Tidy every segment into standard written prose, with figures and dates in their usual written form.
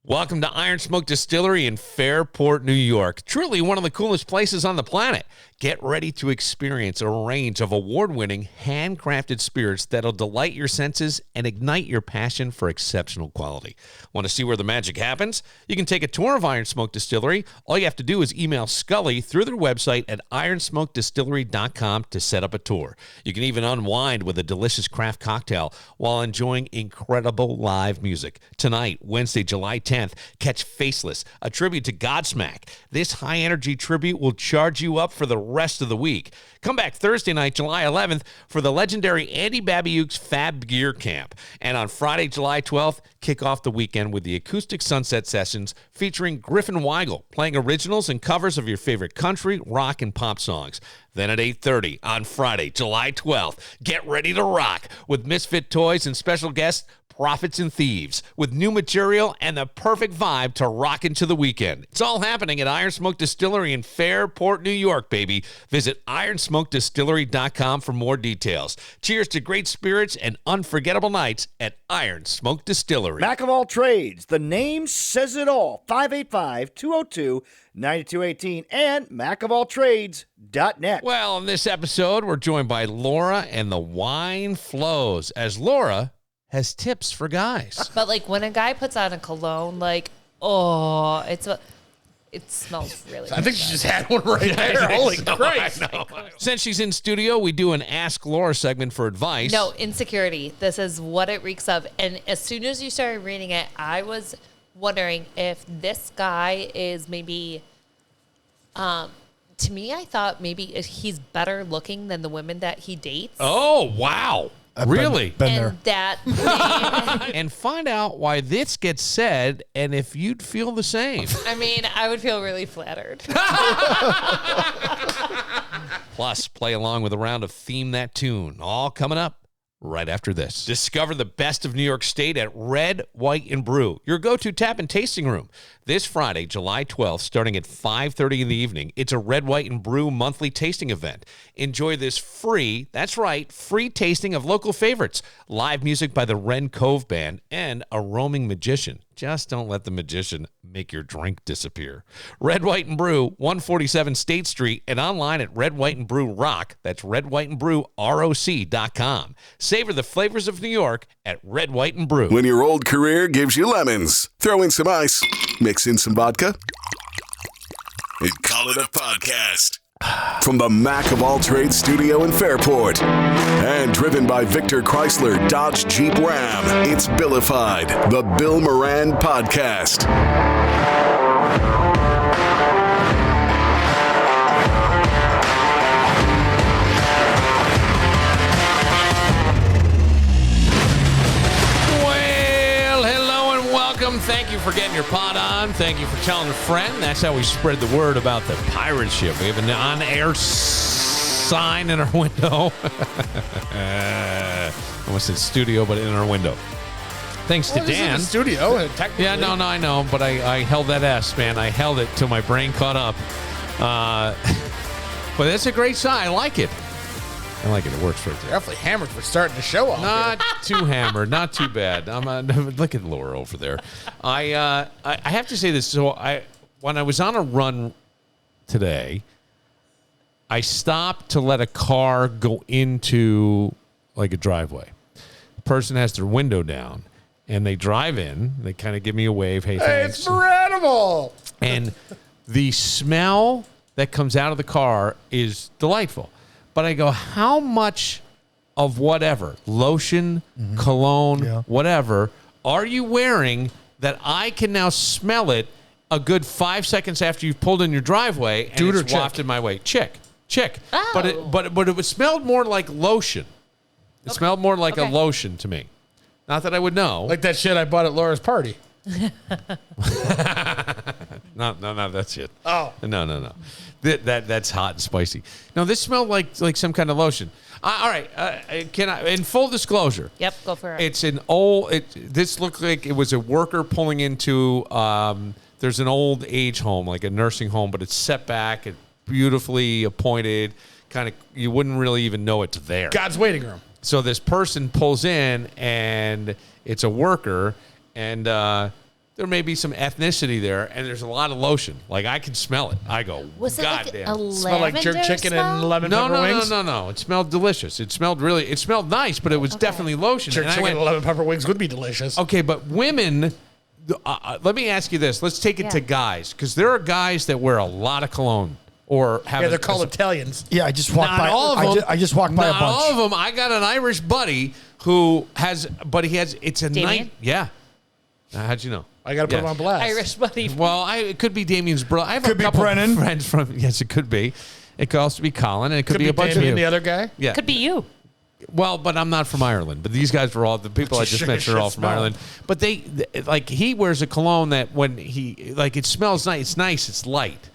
Welcome to Iron Smoke Distillery in Fairport, New York. Truly one of the coolest places on the planet. Get ready to experience a range of award-winning, handcrafted spirits that'll delight your senses and ignite your passion for exceptional quality. Want to see where the magic happens? You can take a tour of Iron Smoke Distillery. All you have to do is email Scully through their website at ironsmokedistillery.com to set up a tour. You can even unwind with a delicious craft cocktail while enjoying incredible live music. Tonight, Wednesday, July 10th, catch Faceless, a tribute to Godsmack. This high-energy tribute will charge you up for the rest of the week. Come back Thursday night, July 11th, for the legendary Andy Babiuk's Fab Gear Camp. And on Friday, July 12th, kick off the weekend with the Acoustic Sunset Sessions featuring Griffin Weigel, playing originals and covers of your favorite country, rock, and pop songs. Then at 8:30 on Friday, July 12th, get ready to rock with Misfit Toys and special guests, Prophets and Thieves, with new material and the perfect vibe to rock into the weekend. It's all happening at Iron Smoke Distillery in Fairport, New York, baby. Visit ironsmokedistillery.com for more details. Cheers to great spirits and unforgettable nights at Iron Smoke Distillery. Mac of all trades. The name says it all. 585-202-9218 and macofalltrades.net. Well, in this episode, we're joined by Laura, and the wine flows as Laura has tips for guys. But like when a guy puts on a cologne, like, oh, it smells really good. I think she just had one right there. Holy Christ. Since she's in studio, we do an Ask Laura segment for advice. No, insecurity. This is what it reeks of. And as soon as you started reading it, I was wondering if this guy is maybe, to me, I thought maybe he's better looking than the women that he dates. Oh, wow. Really? Been there. And find out why this gets said and if you'd feel the same. I mean, I would feel really flattered. Plus, play along with a round of Theme That Tune. All coming up right after this. Discover the best of New York State at Red, White, and Brew, your go-to tap and tasting room. This Friday, July 12th, starting at 5:30 in the evening, it's a Red, White, and Brew monthly tasting event. Enjoy this free, that's right, free tasting of local favorites, live music by the Wren Cove Band, and a roaming magician. Just don't let the magician make your drink disappear. Red, White, and Brew, 147 State Street, and online at Red, White, and Brew Rock. That's Red, White, and Brew ROC.com. Savor the flavors of New York at Red, White, and Brew. When your old career gives you lemons, throw in some ice, mix in some vodka, and call it a podcast. From the Mac of all trades studio in Fairport, and driven by Victor Chrysler Dodge Jeep Ram, it's Billified, the Bill Moran Podcast. Thank you for getting your pot on. Thank you for telling a friend. That's how we spread the word about the pirate ship. We have an on-air sign in our window. I almost said studio, but in our window. Thanks to Dan. This is the studio, technically. Yeah, no, I know, but I held that S, man. I held it till my brain caught up. But that's a great sign. I like it. I like it. It works right there. Definitely hammered for starting the show off. Not too hammered. Not too bad. Look at Laura over there. I have to say this. So when I was on a run today, I stopped to let a car go into like a driveway. The person has their window down, and they drive in. They kind of give me a wave. Hey, thanks. It's incredible. And the smell that comes out of the car is delightful. But I go, how much of whatever, lotion, cologne, whatever, are you wearing that I can now smell it a good 5 seconds after you've pulled in your driveway and Dude it's or wafted my way? Chick. Oh. But it smelled more like lotion. It smelled more like a lotion to me. Not that I would know. Like that shit I bought at Laura's party. No, that's it. Oh. No. That's hot and spicy. No, this smelled like some kind of lotion. All right, can I? In full disclosure, Yep, go for it. it's an old. This looked like it was a worker pulling into. There's an old age home, like a nursing home, but it's set back. It's beautifully appointed. Kind of, you wouldn't really even know it's there. God's waiting room. So this person pulls in, and it's a worker, and there may be some ethnicity there, and there's a lot of lotion. Like, I can smell it. I go, Was it God like damn. a Smell like jerk lavender chicken smell? and lemon No, pepper no, wings. no. It smelled delicious. It smelled nice, but it was definitely lotion. Jerk And I chicken went, and lemon pepper wings would be delicious. okay, but women, let me ask you this. Let's take it to guys, because there are guys that wear a lot of cologne or have. Yeah, they're called Italians. Yeah, I just walked Not by. all of them. I just walked by a Not bunch. all of them. I got an Irish buddy who has, but he has. It's a Damien? night. Yeah. How'd you know? I got to put them on blast. Irish buddy. Well, it could be Damien's brother. I have Could a be couple Brennan. of friends from. Yes, it could be. It could also be Colin, and it could, be a bunch Damien, of the you. other guy. Yeah. Could be you. Well, but I'm not from Ireland. But these guys were all the people I just Sure mentioned are all should from smell. Ireland. But they like he wears a cologne that when he like it smells nice. It's nice. It's light.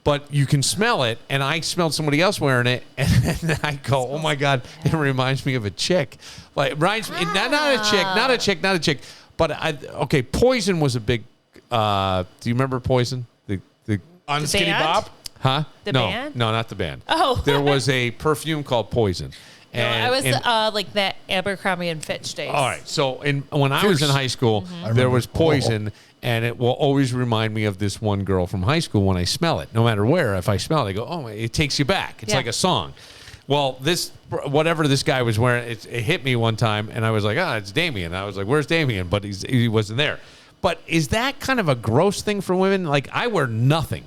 But you can smell it, and I smelled somebody else wearing it, and then I go, "Oh my God!" It reminds me of a chick. Like reminds me, not a chick. But Poison was a big. Do you remember Poison? The On Skinny band? Bop. huh? The no, band? no, not the band. Oh. There was a perfume called Poison. No, I was like that Abercrombie and Fitch days. All right. So when I was in high school, there was Poison, and it will always remind me of this one girl from high school when I smell it. No matter where, if I smell it, I go, oh, it takes you back. It's Yeah. like a song. Well, whatever this guy was wearing, it hit me one time, and I was like, it's Damien. I was like, where's Damien? But he wasn't there. But is that kind of a gross thing for women? Like, I wear nothing.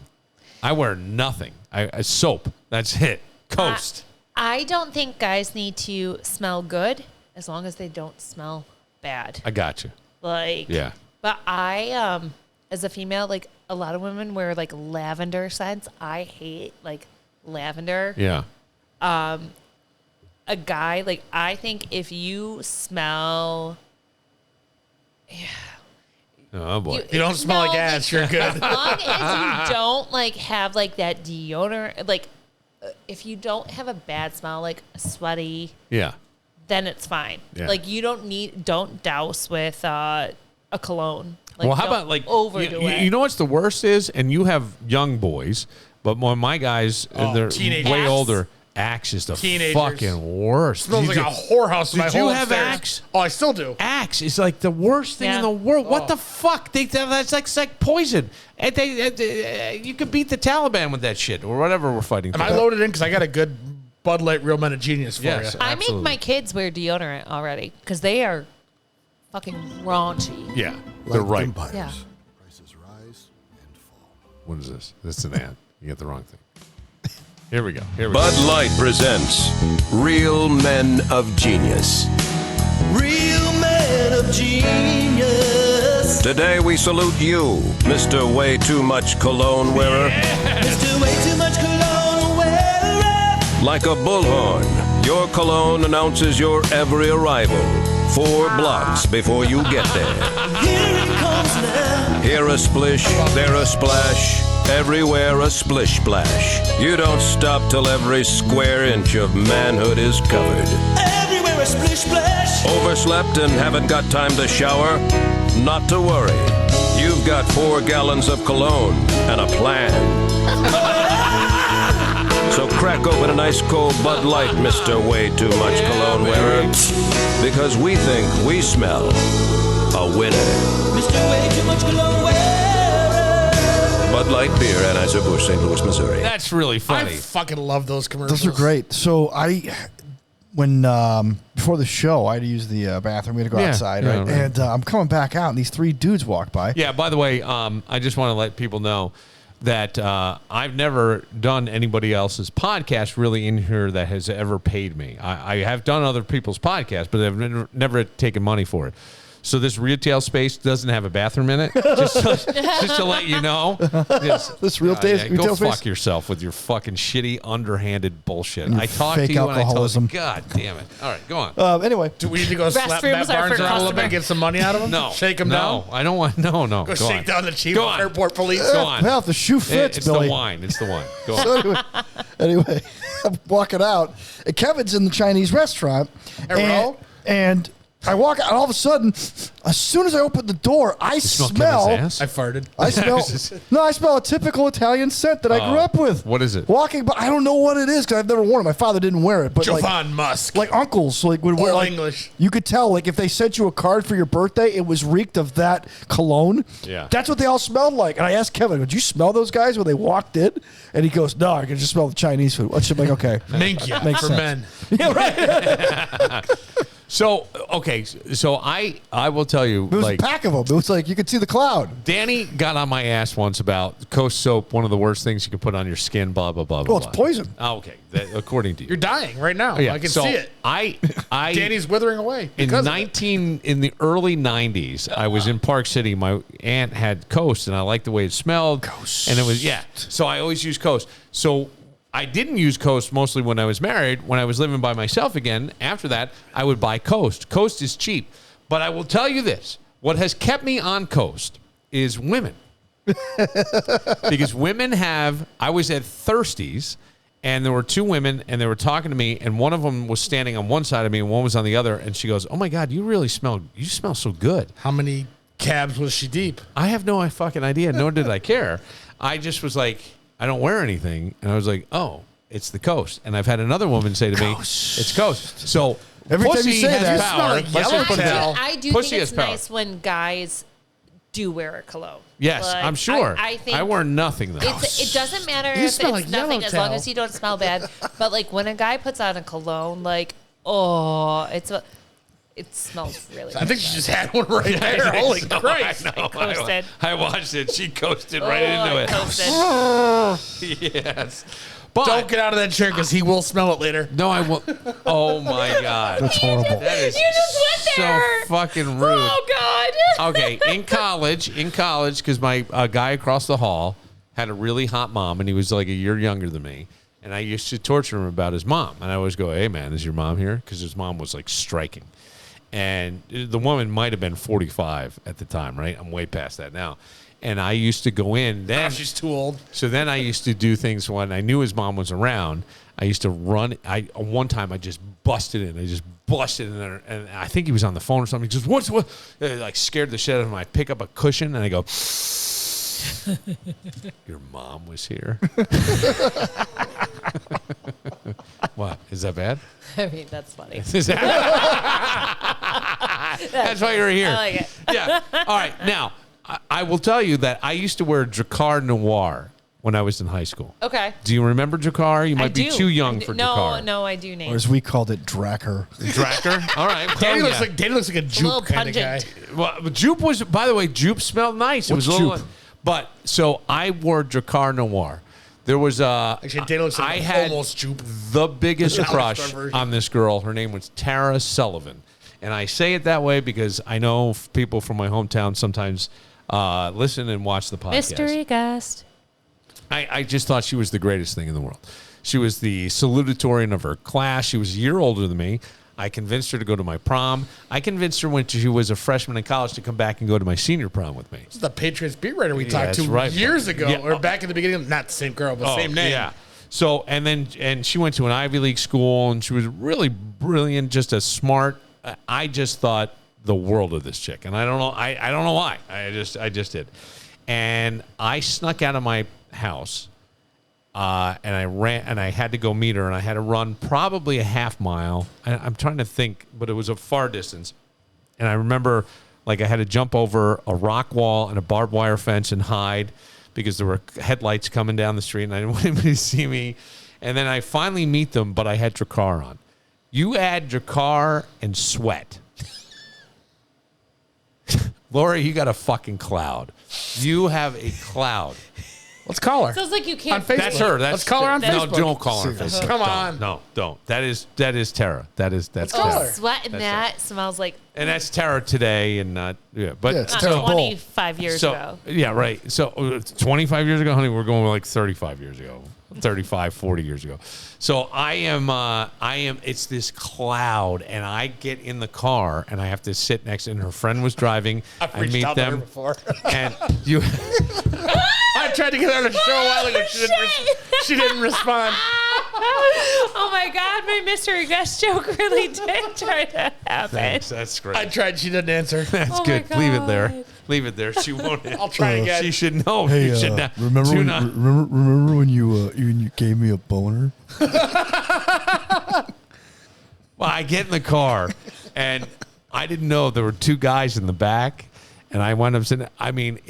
I soap. That's it. Coast. I don't think guys need to smell good as long as they don't smell bad. I got you. Like, Yeah. But I, as a female, like a lot of women wear like lavender scents. I hate like lavender. Yeah. A guy, like, I think if you smell, Oh boy. You don't smell like ass. You're good. as long as you don't like have like that deodorant, like if you don't have a bad smell, like sweaty, Yeah. then it's fine. Yeah. Like you don't douse with a cologne. Like, Well, how don't about like overdo it? you know what's the worst is, and you have young boys, but when my guys they're teenagers. way Axe? older. Axe is the Teenagers. fucking worst. Smells like a whorehouse in my Did you whole have upstairs. Axe? Oh, I still do. Axe is like the worst thing in Yeah. the world. What the fuck? That's like poison. And you could beat the Taliban with that shit or whatever we're fighting. Am I for. loaded in? Because I got a good Bud Light Real Men of Genius for Yes. you. I make Absolutely. my kids wear deodorant already because they are fucking raunchy. Yeah, they're right. Empires. Yeah. Prices rise and fall. What is this? This is an ad. You get the wrong thing. Here we go. Bud Light presents Real Men of Genius. Real men of genius. Today we salute you, Mr. Way Too Much Cologne Wearer. Mr. Way Too Much Cologne wearer. Like a bullhorn, your cologne announces your every arrival 4 blocks before you get there. Here it comes now. Here a splish, there a splash, everywhere a splish splash. You don't stop till every square inch of manhood is covered. Everywhere a splish splash. Overslept and haven't got time to shower? Not to worry. You've got 4 gallons of cologne and a plan. So crack open an ice cold Bud Light, Mr. Way Too Much Cologne Wearer. Because we think we smell a winner. Mr. Way Too Much Cologne wearer. Bud Light Beer, Anheuser-Busch, St. Louis, Missouri. That's really I funny. fucking love those commercials. Those are great. So when before the show, I had to use the bathroom. We had to go Yeah, outside, yeah, right? right. And I'm coming back out, and these 3 dudes walk by. Yeah, by the way, I just want to let people know that I've never done anybody else's podcast really in here that has ever paid me. I have done other people's podcasts, but I've never taken money for it. So this retail space doesn't have a bathroom in it. Just to let you know. This retail go space? fuck yourself with your fucking shitty, underhanded bullshit. And your I talked to fake you and I told alcoholism. you, God damn it. All right, go on. Anyway, Do we need to go slap Restrooms Matt are Barnes for around a little bit customer. and get some money out of him? No. Shake him down? No, I don't want, no. Go Go shake on. down the chief Go of on. airport police. Go on. well, if the shoe fits, It's Billy. the wine. It's the wine. Go on. So anyway, I'm walking out, and Kevin's in the Chinese restaurant, Hello? and I walk out, and all of a sudden, as soon as I open the door, I smell. Kevin's ass? I farted. I smell a typical Italian scent that I grew up with. What is it? Walking, but I don't know what it is because I've never worn it. My father didn't wear it, but Jovan Musk. like uncles would wear. All Like, English. You could tell, like if they sent you a card for your birthday, it was reeked of that cologne. Yeah. That's what they all smelled like. And I asked Kevin, "Did you smell those guys when they walked in?" And he goes, "No, I can just smell the Chinese food." I'm like, okay, Minkia makes for sense. men. Yeah, right. So, okay. So I will tell you, It was like, a pack of them. It was like you could see the cloud. Danny got on my ass once about Coast soap, one of the worst things you can put on your skin, blah, blah, blah, blah. Well, it's poison. Oh, okay. According to you. You're dying right now. Yeah, I can so see it. I Danny's withering away. in because of it. in the early 90s, I was in Park City. My aunt had Coast, and I liked the way it smelled. Coast. And it was, so I always used Coast. So I didn't use Coast mostly when I was married. When I was living by myself again, after that, I would buy Coast. Coast is cheap. But I will tell you this. What has kept me on Coast is women. Because women I was at Thirsties, and there were two women, and they were talking to me, and one of them was standing on one side of me, and one was on the other, and she goes, "Oh my God, you smell so good." How many cabs was she deep? I have no fucking idea, nor did I care. I just was like, I don't wear anything, and I was like, oh, it's the Coast. And I've had another woman say to me, it's Coast. So Every time pussy you say has that, you power. smell like Let's just yellow put it tail. that way. I do Pussy think it's has power. nice when guys do wear a cologne. Yes, Like, I'm sure. I think I wear nothing though. it doesn't matter You if smell it's like nothing as long Yellowtail. as you don't smell bad. But like when a guy puts on a cologne, like it smells really. I think she just had one right there. Holy Christ. I know. coasted. I watched it. She coasted right into I it. coasted. Yes. But Don't get out of that chair because he will smell it later. no, I won't. Oh my God. That's horrible. That is You just went there. so fucking rude. Oh God. Okay, in college, because my guy across the hall had a really hot mom, and he was like a year younger than me. And I used to torture him about his mom. And I always go, "Hey, man, is your mom here?" Because his mom was like striking. And the woman might have been 45 at the time, right? I'm way past that now. And I used to go in then. Now she's too old. So then I used to do things when I knew his mom was around. I used to run. One time I just busted in. I just busted in there, and I think he was on the phone or something. He goes, what? Like scared the shit out of him. I pick up a cushion and I go, "Your mom was here." What? Is that bad? I mean, that's funny. Is that? That's why you're here. I like it. Yeah. All right. Now, I will tell you that I used to wear Drakkar Noir when I was in high school. Okay. Do you remember Drakkar? You might be do. too young I do. for Drakkar. No, I do name. Or as we called it, Dracker. Drakkar? All right. Danny Well, looks like a little juke kind of guy. pungent. Well, Jupe was, by the way, Jupe smelled nice. It What's was a little, Jupe? but so I wore Drakkar Noir. There was Actually, Danny looks like I had almost jupe. the biggest Alex crush version. on this girl. Her name was Tara Sullivan, and I say it that way because I know people from my hometown sometimes listen and watch the podcast. Mystery guest. I just thought she was the greatest thing in the world. She was the salutatorian of her class. She was a year older than me. I convinced her to go to my prom. I convinced her when she was a freshman in college to come back and go to my senior prom with me. This is the Patriots beat writer we talked that's to right. years ago, Yeah. or back in the beginning. Not the same girl, but same name. Yeah. So and she went to an Ivy League school, and she was really brilliant, just a smart. I just thought the world of this chick, and I don't know. I don't know why. I just did, and I snuck out of my house. And I ran, and I had to go meet her, and I had to run probably a half mile. I'm trying to think, but it was a far distance. And I remember, like, I had to jump over a rock wall and a barbed wire fence and hide because there were headlights coming down the street, and I didn't want anybody to see me. And then I finally meet them, but I had Drakkar on. You add Drakkar and sweat. Lori, you got a fucking cloud. You have a cloud. Let's call her. Sounds like you can't. On Facebook. That's her. Let's call her on no, Facebook. don't call her on Facebook. Come Don't. on. No, don't. That is Tara. That's call Tara. her. Sweat in that smells like And that's Tara today, and not but Yeah, it's not Tara Bull. 25 years so ago. yeah, right. So 25 years ago, honey, we're going like 35 years ago, 35, 40 years ago. So I am. It's this cloud, and I get in the car, and I have to sit next. And her friend was driving. I've I reached meet out to her them, before. and you. I tried to get her on the show a while ago. She didn't respond. Oh my God, my mystery guest joke really did try to happen. Thanks. That's great. I tried. She didn't answer. That's Oh my good. Leave it there. God. Leave it there. She won't. I'll try again. She should know. Hey, you should not. remember do when, not- remember when you gave me a boner? Well, I get in the car, and I didn't know there were two guys in the back, and I wound up sitting. I mean,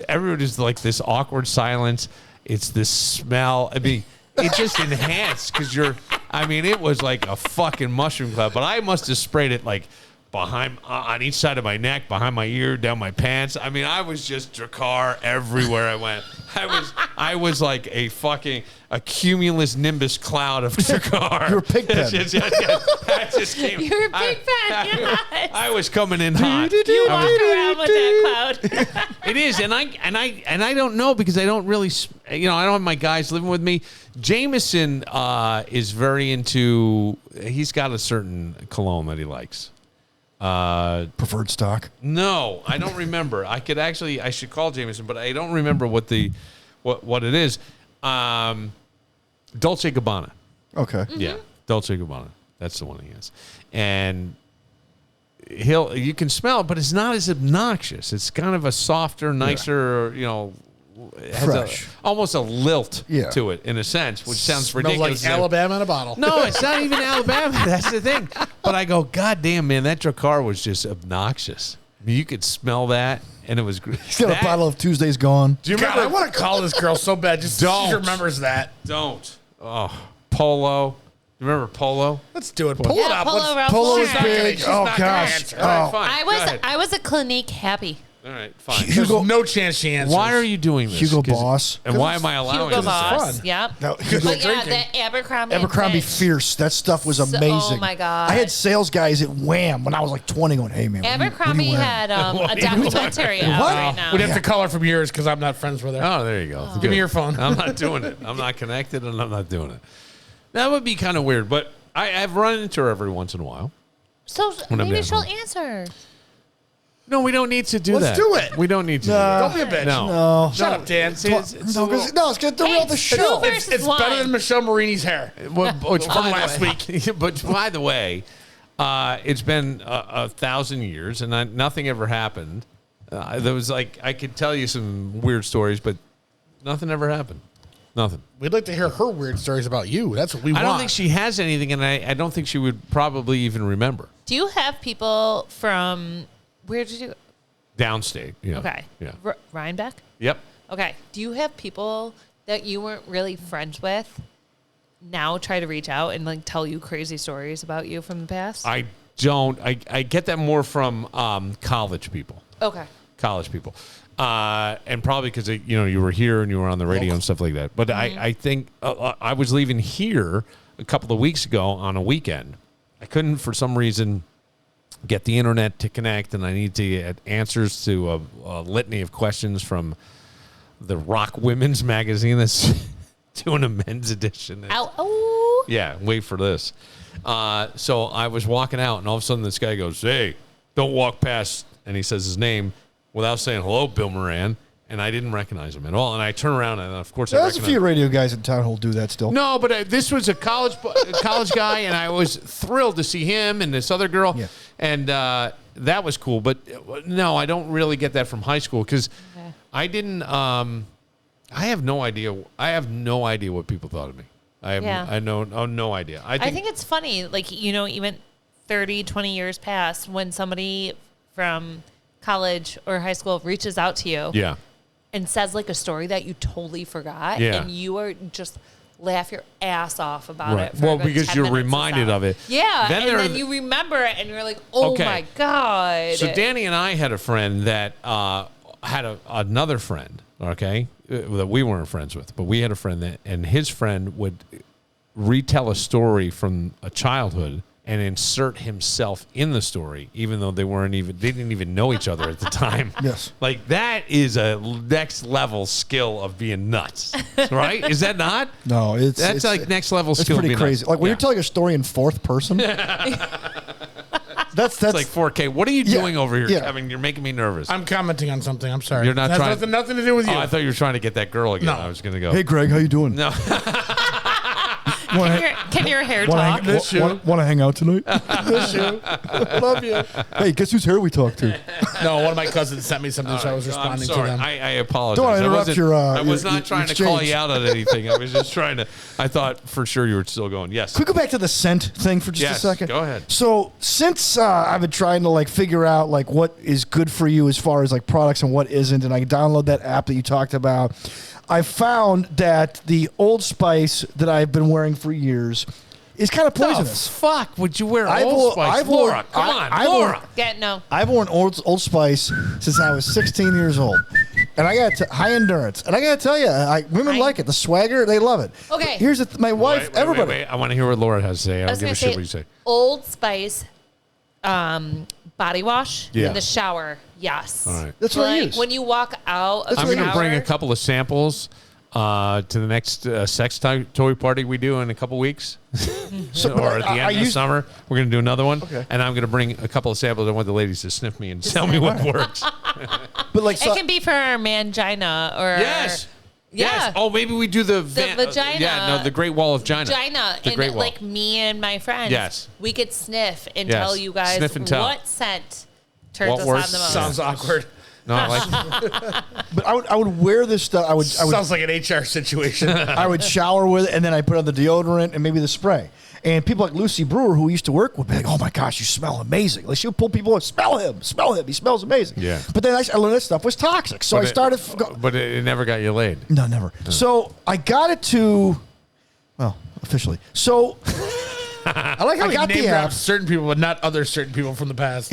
everybody's like this awkward silence. It's this smell. I mean, it just enhanced because you're. I mean, it was like a fucking mushroom cloud. But I must have sprayed it like behind, on each side of my neck, behind my ear, down my pants. I mean, I was just Drakkar everywhere I went. I was like a cumulus nimbus cloud of Drakkar. You're a pig pen. That just came. You're a big fan. Yes. I was coming in hot. You walk around with that cloud. It is, and I don't know because I don't really, I don't have my guys living with me. Jameson is very into. He's got a certain cologne that he likes. Preferred stock. No, I don't remember. I should call Jameson, but I don't remember what it is. Dolce & Gabbana. Okay. Yeah, Dolce & Gabbana. That's the one he has, and you can smell it, but it's not as obnoxious. It's kind of a softer, nicer, it has Fresh. almost a lilt to it in a sense, which sounds Smells ridiculous. like Alabama in a bottle. No, it's not even Alabama. That's the thing. But I go, God damn, man, that Drakkar was just obnoxious. I mean, you could smell that, and it was great. He's got a bottle of Tuesday's Gone. Do you remember? I want to call this girl so bad. Just so she remembers that. Don't. Oh, Polo. You remember Polo? Let's do it. Pull it up. Polo Ralph Polo Lauren. is big. Oh, gosh. All right, fine. I was a Clinique happy. All right, fine. There's no chance she answers. Why are you doing this? Hugo Boss. And why am I allowing Hugo this? Boss. fun. Yep. No, But Hugo, yeah, the Abercrombie. and Abercrombie Fitch. Fierce. That stuff was amazing. Oh my God. I had sales guys at Wham when I was like 20 going, hey, man. Abercrombie had a documentary out What? right now. We'd have to call her from yours because I'm not friends with her. Oh, there you go. Give me your phone. I'm not doing it. I'm not connected, and I'm not doing it. That would be kind of weird, but I've run into her every once in a while. So When I'm maybe at she'll home. answer. No, we don't need to do that. Let's do it. We don't need to do No. that. Don't be a bitch. No. Shut up, Dan. It's a No, it's going to derail the It's show. two It's better than Michelle Marini's hair. Which From last week. But by the way, it's been 1,000 years, and nothing ever happened. There was I could tell you some weird stories, but nothing ever happened. Nothing. We'd like to hear her weird stories about you. That's what we want. I don't think she has anything, and I don't think she would probably even remember. Do you have people from where did you? Downstate. Yeah. Okay. Yeah. Rhinebeck. Yep. Okay. Do you have people that you weren't really friends with now try to reach out and tell you crazy stories about you from the past? I don't. I get that more from college people. Okay. College people. And probably because you were here and you were on the radio and stuff like that. But I think I was leaving here a couple of weeks ago on a weekend. I couldn't, for some reason, get the internet to connect, and I need to get answers to a litany of questions from the Rock Women's magazine that's doing a men's edition. Ow. Yeah, wait for this. So I was walking out, and all of a sudden this guy goes, "Hey, don't walk past," and he says his name without saying hello, Bill Moran, and I didn't recognize him at all. And I turn around, and of course, There's a few radio guys in town who'll do that still. No, but this was a college guy, and I was thrilled to see him and this other girl, and that was cool. But no, I don't really get that from high school because I didn't. I have no idea. I have no idea what people thought of me. I know no idea. I think it's funny, even 30, 20 years past, when somebody from college or high school reaches out to you and says a story that you totally forgot and you are just laugh your ass off about it for well, a good because 10 you're minutes reminded of it. Yeah, then you remember it and you're like, oh my God. So Danny and I had a friend that had another friend, okay, that we weren't friends with, but we had a friend that, and his friend would retell a story from a childhood and insert himself in the story, even though they didn't even know each other at the time. Yes. That is a next level skill of being nuts, right? Is that not? No, it's next level it's skill. pretty of being crazy. nuts. When you're telling a story in fourth person, that's it's like 4K. What are you doing over here, yeah. Kevin? You're making me nervous. I'm commenting on something. I'm sorry. You're not That trying. has nothing to do with you. Oh, I thought you were trying to get that girl again. No. I was going to go. Hey, Greg, how you doing? No. Can your hair Want talk? to hang out tonight? Miss you. Love you. Hey, guess whose hair we talked to? No, one of my cousins sent me something, so I was responding to them. I apologize. Don't interrupt I was not your trying to exchange. call you out on anything. I was just trying to. I thought for sure you were still going. Yes. Could we go back to the scent thing for just a second? Go ahead. So since I've been trying to like figure out like what is good for you as far as like products and what isn't, and I download that app that you talked about, I found that the Old Spice that I've been wearing for years is kind of poisonous. Fuck would you wear Old Spice? Laura, come on, Laura. No. I've worn Old Spice since I was 16 years old. And I got high endurance. And I got to tell you, women like it. The swagger, they love it. Okay. Here's my wife, everybody. Wait. I want to hear what Laura has to say. I don't give a shit what you say. Old Spice body wash in the shower. Yes. All right. That's what I use. When you walk out of the I'm going to shower, bring a couple of samples to the next sex toy party we do in a couple weeks. Or at the end of the summer, we're going to do another one. Okay. And I'm going to bring a couple of samples. I want the ladies to sniff me and tell me what works. But like, it can be for our mangina or Yes. Yeah. Yes. Oh, maybe we do the vagina. the Great Wall of China. Vagina. The And Great Wall. like me and my friends. Yes. We could sniff and Yes. tell you guys Sniff and tell. what scent turns What us works? on the most. Sounds awkward. No, I like but I would wear this stuff. I would Sounds like an HR situation. I would shower with it, and then I put on the deodorant and maybe the spray. And people like Lucy Brewer, who used to work, would be like, "Oh my gosh, you smell amazing!" Like she would pull people up, smell him, he smells amazing. Yeah. But then I learned that stuff was toxic, so I started. But it never got you laid. No, never. So I got it to, well, officially. So I like how I got he name the app. drops certain people, but not other certain people from the past.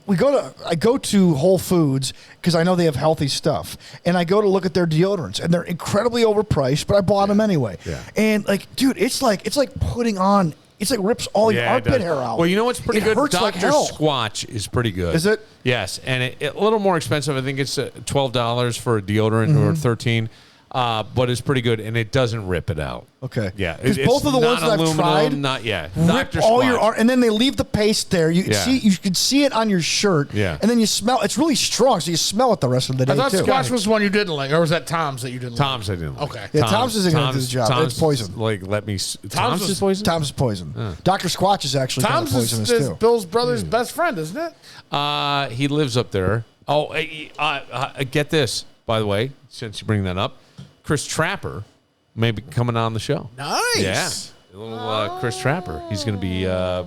I go to Whole Foods because I know they have healthy stuff, and I go to look at their deodorants, and they're incredibly overpriced, but I bought them anyway. Yeah. And like, dude, it's like putting on. It's like rips all your it armpit does. hair out. Well, you know what's pretty It good? hurts Dr. like hell. Squatch is pretty good. Is it? Yes, and a little more expensive. I think it's $12 for a deodorant or $13, but it's pretty good, and it doesn't rip it out. Okay. Yeah, Because both of the ones that I've tried rip Dr. all your Squatch. arm, and then they leave the paste there. You can see it on your shirt. Yeah. And then you smell. It's really strong, so you smell it the rest of the day I thought too. Squash was one you didn't like, or was that Tom's that you didn't Tom's I didn't like. Okay. Yeah, Tom's isn't going to do the job. It's poison. Like, let me. Tom's is poison? Tom's is poison. Dr. Squatch is actually kind of Tom's poisonous is too. Bill's brother's best friend, isn't it? He lives up there. Oh, get this, by the way, since you bring that up. Chris Trapper may be coming on the show. Nice. Yeah. A little Chris Trapper. He's going to be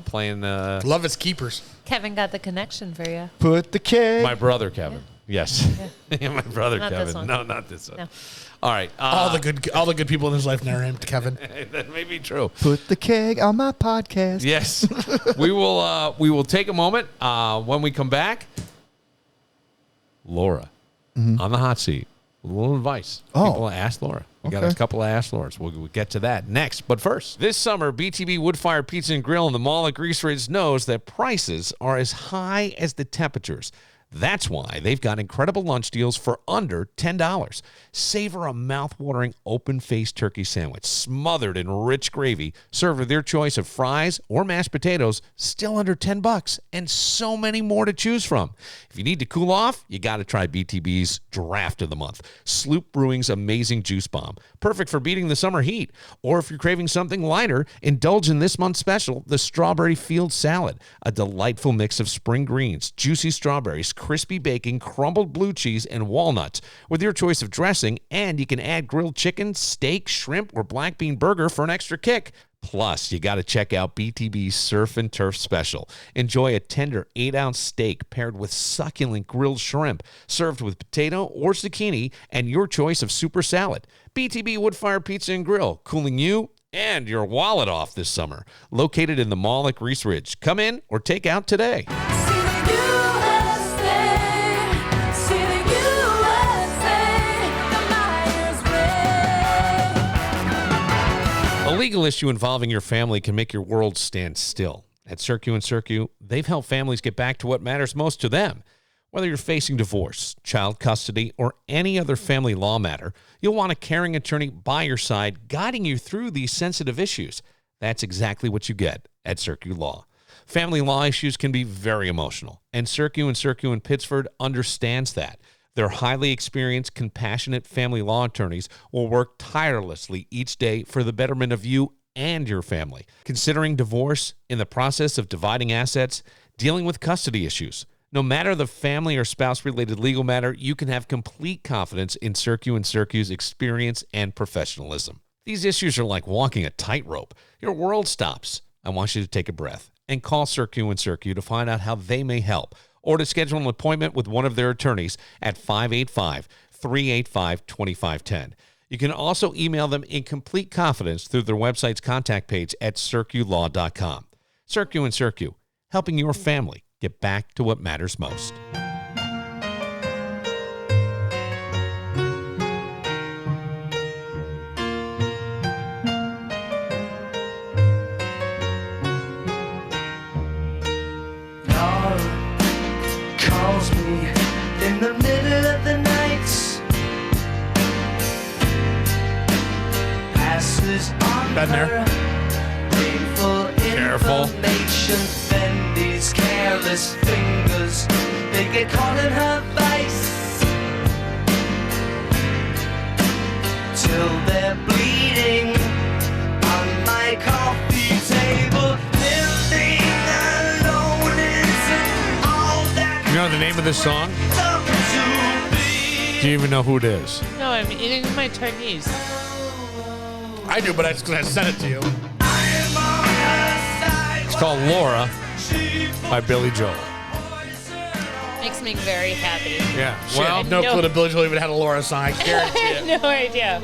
playing. Love his keepers. Kevin got the connection for you. Put the keg. My brother, Kevin. Yes. Yeah. My brother, Not Kevin. this one. No, not this one. No. All right. All the good people in his life now are named Kevin. That may be true. Put the keg on my podcast. Yes. we will take a moment. When we come back, Laura on the hot seat. A little advice. People ask Laura. We got a couple of Ask Lauras. We'll get to that next. But first, this summer, BTB Wood-Fired Pizza and Grill in the Mall at Grease Ridge knows that prices are as high as the temperatures. That's why they've got incredible lunch deals for under $10. Savor a mouth-watering open-faced turkey sandwich smothered in rich gravy, served with their choice of fries or mashed potatoes, still under $10, and so many more to choose from. If you need to cool off, you got to try BTB's Draft of the Month, Sloop Brewing's amazing juice bomb, perfect for beating the summer heat. Or if you're craving something lighter, indulge in this month's special, the Strawberry Field Salad, a delightful mix of spring greens, juicy strawberries, crispy bacon, crumbled blue cheese, and walnuts with your choice of dressing, and you can add grilled chicken, steak, shrimp, or black bean burger for an extra kick. Plus, you got to check out BTB's Surf and Turf Special. Enjoy a tender 8-ounce steak paired with succulent grilled shrimp, served with potato or zucchini, and your choice of super salad. BTB Wood-Fired Pizza and Grill, cooling you and your wallet off this summer. Located in the Mall at Grease Ridge. Come in or take out today. A legal issue involving your family can make your world stand still. At Circu & Circu, they've helped families get back to what matters most to them. Whether you're facing divorce, child custody, or any other family law matter, you'll want a caring attorney by your side guiding you through these sensitive issues. That's exactly what you get at Circu Law. Family law issues can be very emotional, and Circu & Circu in Pittsford understands that. Their highly experienced, compassionate family law attorneys will work tirelessly each day for the betterment of you and your family. Considering divorce, in the process of dividing assets, dealing with custody issues. No matter the family or spouse-related legal matter, you can have complete confidence in Circu and Circu's experience and professionalism. These issues are like walking a tightrope. Your world stops. I want you to take a breath and call Circu and Circu to find out how they may help, or to schedule an appointment with one of their attorneys at 585-385-2510. You can also email them in complete confidence through their website's contact page at circulaw.com. Circu and Circu, helping your family get back to what matters most. Calls me in the middle of the night. Passes on Been there. her painful Careful. information. Then these careless fingers, they get caught in her vice till they're bleeding on my coffee table. Living alone isn't all that. You know the name of this song? Do you even know who it is? No, I'm eating my Chinese. I do, but that's because I sent it to you. It's called Laura by Billy Joel. Makes me very happy. Yeah. Shit, I have no clue that Billy Joel even had a Laura song. I I guarantee have it. no idea.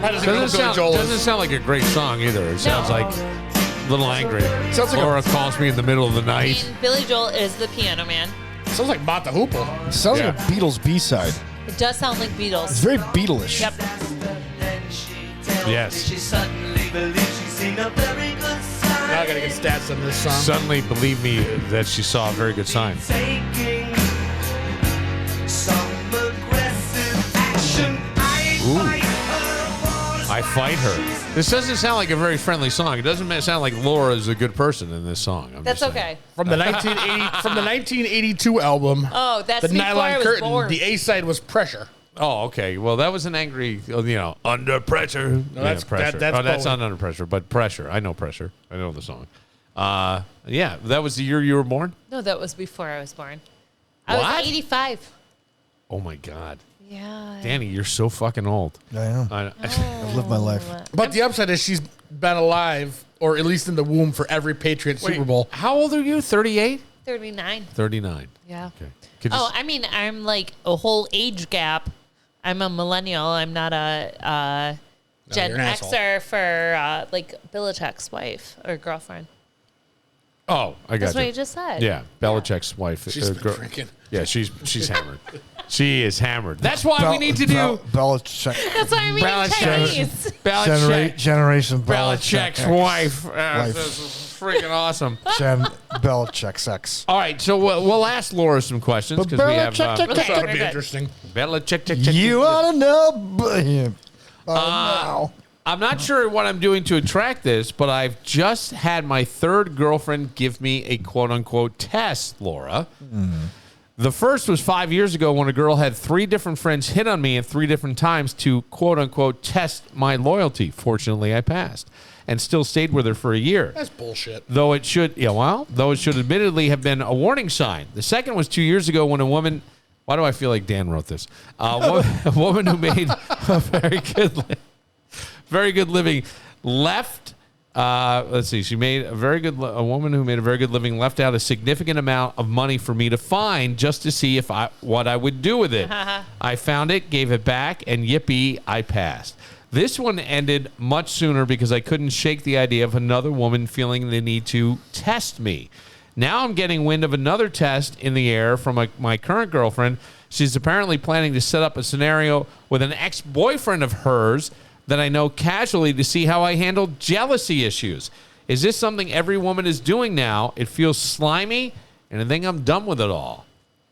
How does it know Billy Joel doesn't sound like a great song either. It sounds like a little angry. Sounds like Laura calls me in the middle of the I night. mean, Billy Joel is the piano man. Sounds like Mott the Hoople. It sounds Yeah. like a Beatles B-side. It does sound like It's Beatles. very Beatlish. Yep. Yes. She suddenly believes she's seen a very good sign. Now I gotta get stats on this song. Suddenly believe me that she saw a very good sign. Taking some aggressive action. I fight her. This doesn't sound like a very friendly song. It doesn't sound like Laura is a good person in this song. I'm That's just saying. okay. From the 1982 album, Oh, that's The before Nylon I was Curtain, born. the A side was Pressure. Oh, okay. Well, that was an angry, under pressure. No, that's- pressure. that's that's Bowie. not under pressure, but pressure. I know pressure. I know the song. Yeah, that was the year you were born? No, that was before I was born. I What? was 85. Oh, my God. Yeah. Danny, you're so fucking old. I am. I've lived my life. But the upside is she's been alive, or at least in the womb, for every Patriot Super Bowl. How old are you? 38? 39. 39. Yeah. Okay. Could you Oh, I mean, I'm like a whole age gap. I'm a millennial. I'm not a Gen you're an asshole. Xer for like Belichick's wife or girlfriend. Oh, I got That's you. what you just said. Yeah, Belichick's wife. She's been drinking. Yeah, she's hammered. She is hammered. That's why we need to do Belichick. That's why I'm eating Chinese. Generation Belichick's wife. This is freaking awesome. Belichick sex. All right, so we'll ask Laura some questions because we have That would be Okay. interesting. Belichick. You ought to know. Now. I'm not sure what I'm doing to attract this, but I've just had my third girlfriend give me a quote-unquote test, Laura. The first was 5 years ago when a girl had 3 different friends hit on me at 3 different times to quote-unquote test my loyalty. Fortunately, I passed and still stayed with her for a year. That's bullshit. Though it should admittedly have been a warning sign. The second was 2 years ago when a woman. Why do I feel like Dan wrote this? A woman who made a very good living left. Let's see. She made a woman who made a very good living left out a significant amount of money for me to find just to see what I would do with it. I found it, gave it back, and yippee, I passed. This one ended much sooner because I couldn't shake the idea of another woman feeling the need to test me. Now I'm getting wind of another test in the air from my current girlfriend. She's apparently planning to set up a scenario with an ex-boyfriend of hers that I know casually to see how I handle jealousy issues. Is this something every woman is doing now? It feels slimy, and I think I'm done with it all.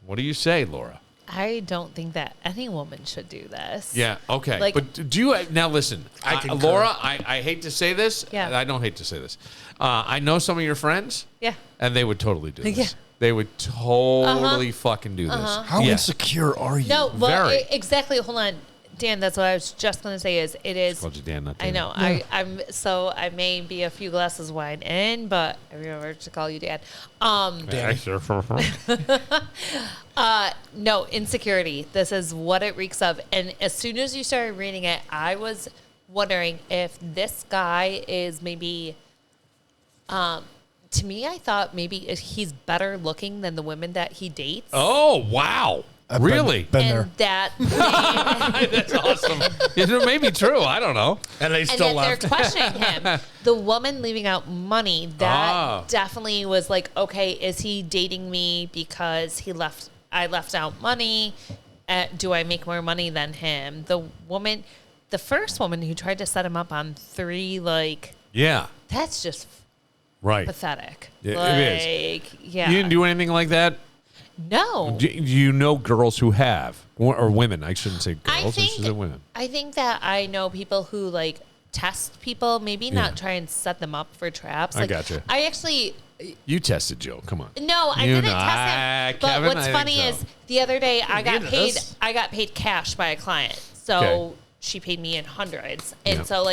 What do you say, Laura? I don't think that any woman should do this. Yeah, okay. Like- but do you now listen? I concur. Laura, I hate to say this. Yeah. I don't hate to say this. I know some of your friends. Yeah. And they would totally do this. Yeah. They would totally fucking do this. How insecure are you? No, well, Very. Exactly. Hold on, Dan. That's what I was just going to say. Is it is? Called you Dan, not I Dan. know. I'm so I may be a few glasses of wine in, but I remember to call you Dan. No, insecurity. This is what it reeks of. And as soon as you started reading it, I was wondering if this guy is maybe. To me, I thought maybe he's better looking than the women that he dates. Oh, wow. Really? Been there. And that That's awesome. It may be true. I don't know. And they and still that left. they're questioning him. The woman leaving out money, that definitely was like, okay, is he dating me because I left out money? Do I make more money than him? The first woman who tried to set him up on 3, Yeah. that's just Right. pathetic. Yeah, it is. Yeah. You didn't do anything like that? No. Do you know girls who have? Or women. I shouldn't say girls. I should say women. I think that I know people who test people, maybe not try and set them up for traps. I gotcha. I actually You tested Joe. Come on. No, I You didn't know. test him. But Kevin, what's I think funny so. is the other day I got into paid. this. I got paid cash by a client, so Okay. she paid me in hundreds. And Yeah. so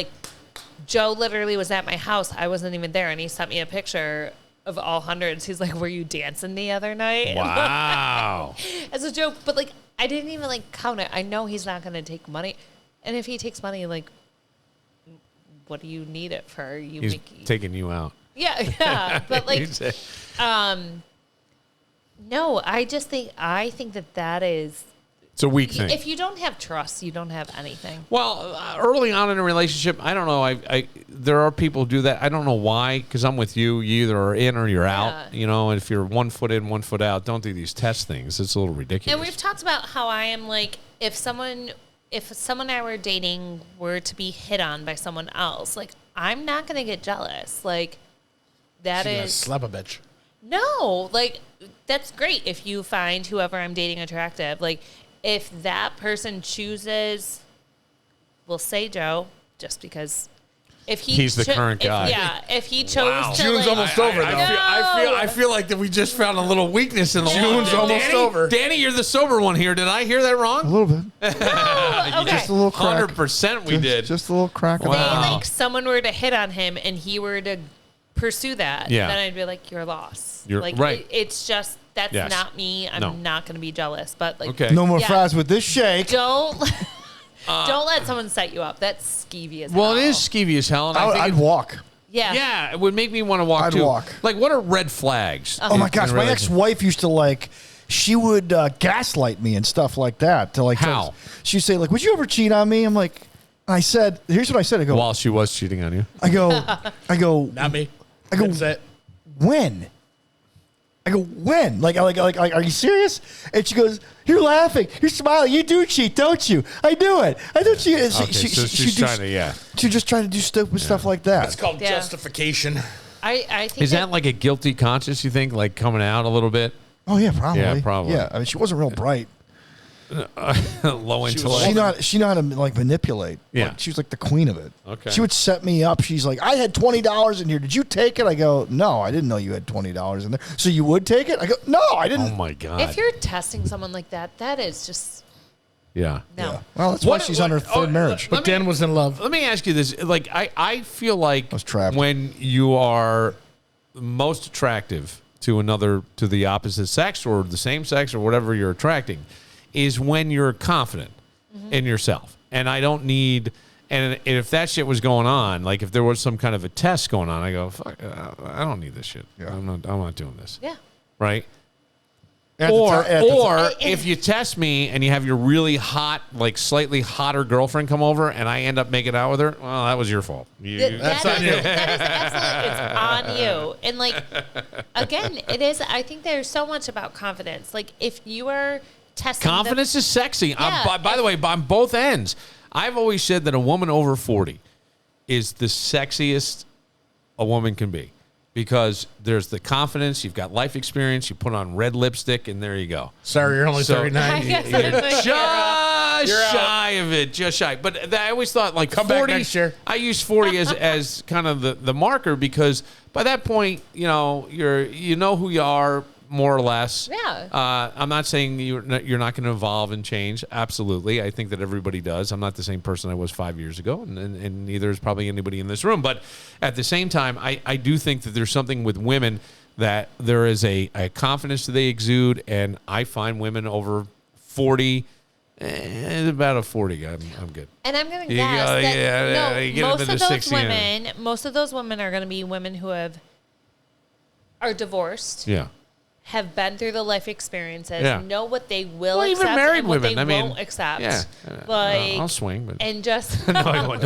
Joe literally was at my house. I wasn't even there, and he sent me a picture of all hundreds. He's like, "Were you dancing the other night?" Wow. As a joke, but I didn't even count it. I know he's not going to take money, and if he takes money, what do you need it for? He's taking you out. Yeah, but You'd say- no, I think that is. It's a weak thing. If you don't have trust, you don't have anything. Well, early on in a relationship, I don't know. There are people who do that. I don't know why, because I'm with you. You either are in or you're out. You know, and if you're 1 foot in, 1 foot out, don't do these test things. It's a little ridiculous. And we've talked about how I am if someone I were dating were to be hit on by someone else, I'm not gonna get jealous. That She's gonna is slap a bitch. no, that's great if you find whoever I'm dating attractive. If that person chooses, we'll say Joe, just because if He's the current guy. if he chose to June's almost over, though. I feel like that we just found a little weakness in the June's almost over. Danny, you're the sober one here. Did I hear that A wrong? little bit. okay. Just a little crack. 100% we did. Just a little crack. Say Wow. someone were to hit on him and he were to pursue that, Yeah. then I'd be like, you're lost. You're right. It's just that's Yes. not me. I'm not going to be jealous. But Okay. No more Yeah. fries with this shake. don't let someone set you up. That's skeevy as Well, hell. it is skeevy as hell. And I think I'd walk. Yeah. yeah, it would make me want to walk I'd too. walk. What are red flags? Oh my gosh, in a my relationship? ex-wife used to she would gaslight me and stuff like that. How? She'd say would you ever cheat on me? I'm like, I said, here's what I said. I go, While she was cheating on you. I go, Not me. I go, That's it. when? I go, when? Are you serious? And she goes, you're laughing. You're smiling. You do cheat, don't you? I do it. I don't cheat. Okay, so she's trying to, She just trying to do stupid stuff like that. It's called Yeah. justification. I think Is that like a guilty conscience, you think? Like coming out a little bit? Oh, yeah, probably. Yeah, probably. Yeah, I mean, she wasn't real bright. Low intellect. She know how to manipulate. Yeah. She was like the queen of it. Okay. She would set me up. She's like, I had $20 in here. Did you take it? I go, no, I didn't know you had $20 in there. So you would take it? I go, no, I didn't. Oh my God. if you're testing someone like that, that is just yeah. no. Yeah. Well, that's why she's on her third marriage. But Dan was in love. Let me ask you this. I feel like was trapped. when you are most attractive to the opposite sex or the same sex or whatever you're attracting is when you're confident in yourself. And I don't need, and if that shit was going on, if there was some kind of a test going on, I go, fuck, I don't need this shit. Yeah. I'm not doing this. Yeah. Right? At the Or ti- at the ti- if you test me and you have your really hot, slightly hotter girlfriend come over and I end up making out with her, well, that was your fault. That's on you. That is absolutely, it's on you. And again, it is, I think there's so much about confidence. If you are testing Confidence is sexy. Yeah, By the way, on both ends, I've always said that a woman over 40 is the sexiest a woman can be because there's the confidence, you've got life experience, you put on red lipstick, and there you go. Sorry, you're only So- 39. Just shy of it, just shy. But I always thought Come 40. back next year. I use 40 as kind of the marker because by that point, you know who you are. more or less. Yeah. I'm not saying you're not going to evolve and change. Absolutely. I think that everybody does. I'm not the same person I was 5 years ago, and neither is probably anybody in this room. But at the same time, I do think that there's something with women that there is a confidence that they exude, and I find women over 40, about a 40, I'm good. And I'm going to guess that you get into the 60, most of those women are going to be women who are divorced. Yeah. Have been through the life experiences, know what they will even accept married and what women. they won't accept. Yeah. Like, I'll swing, but and just no, I won't.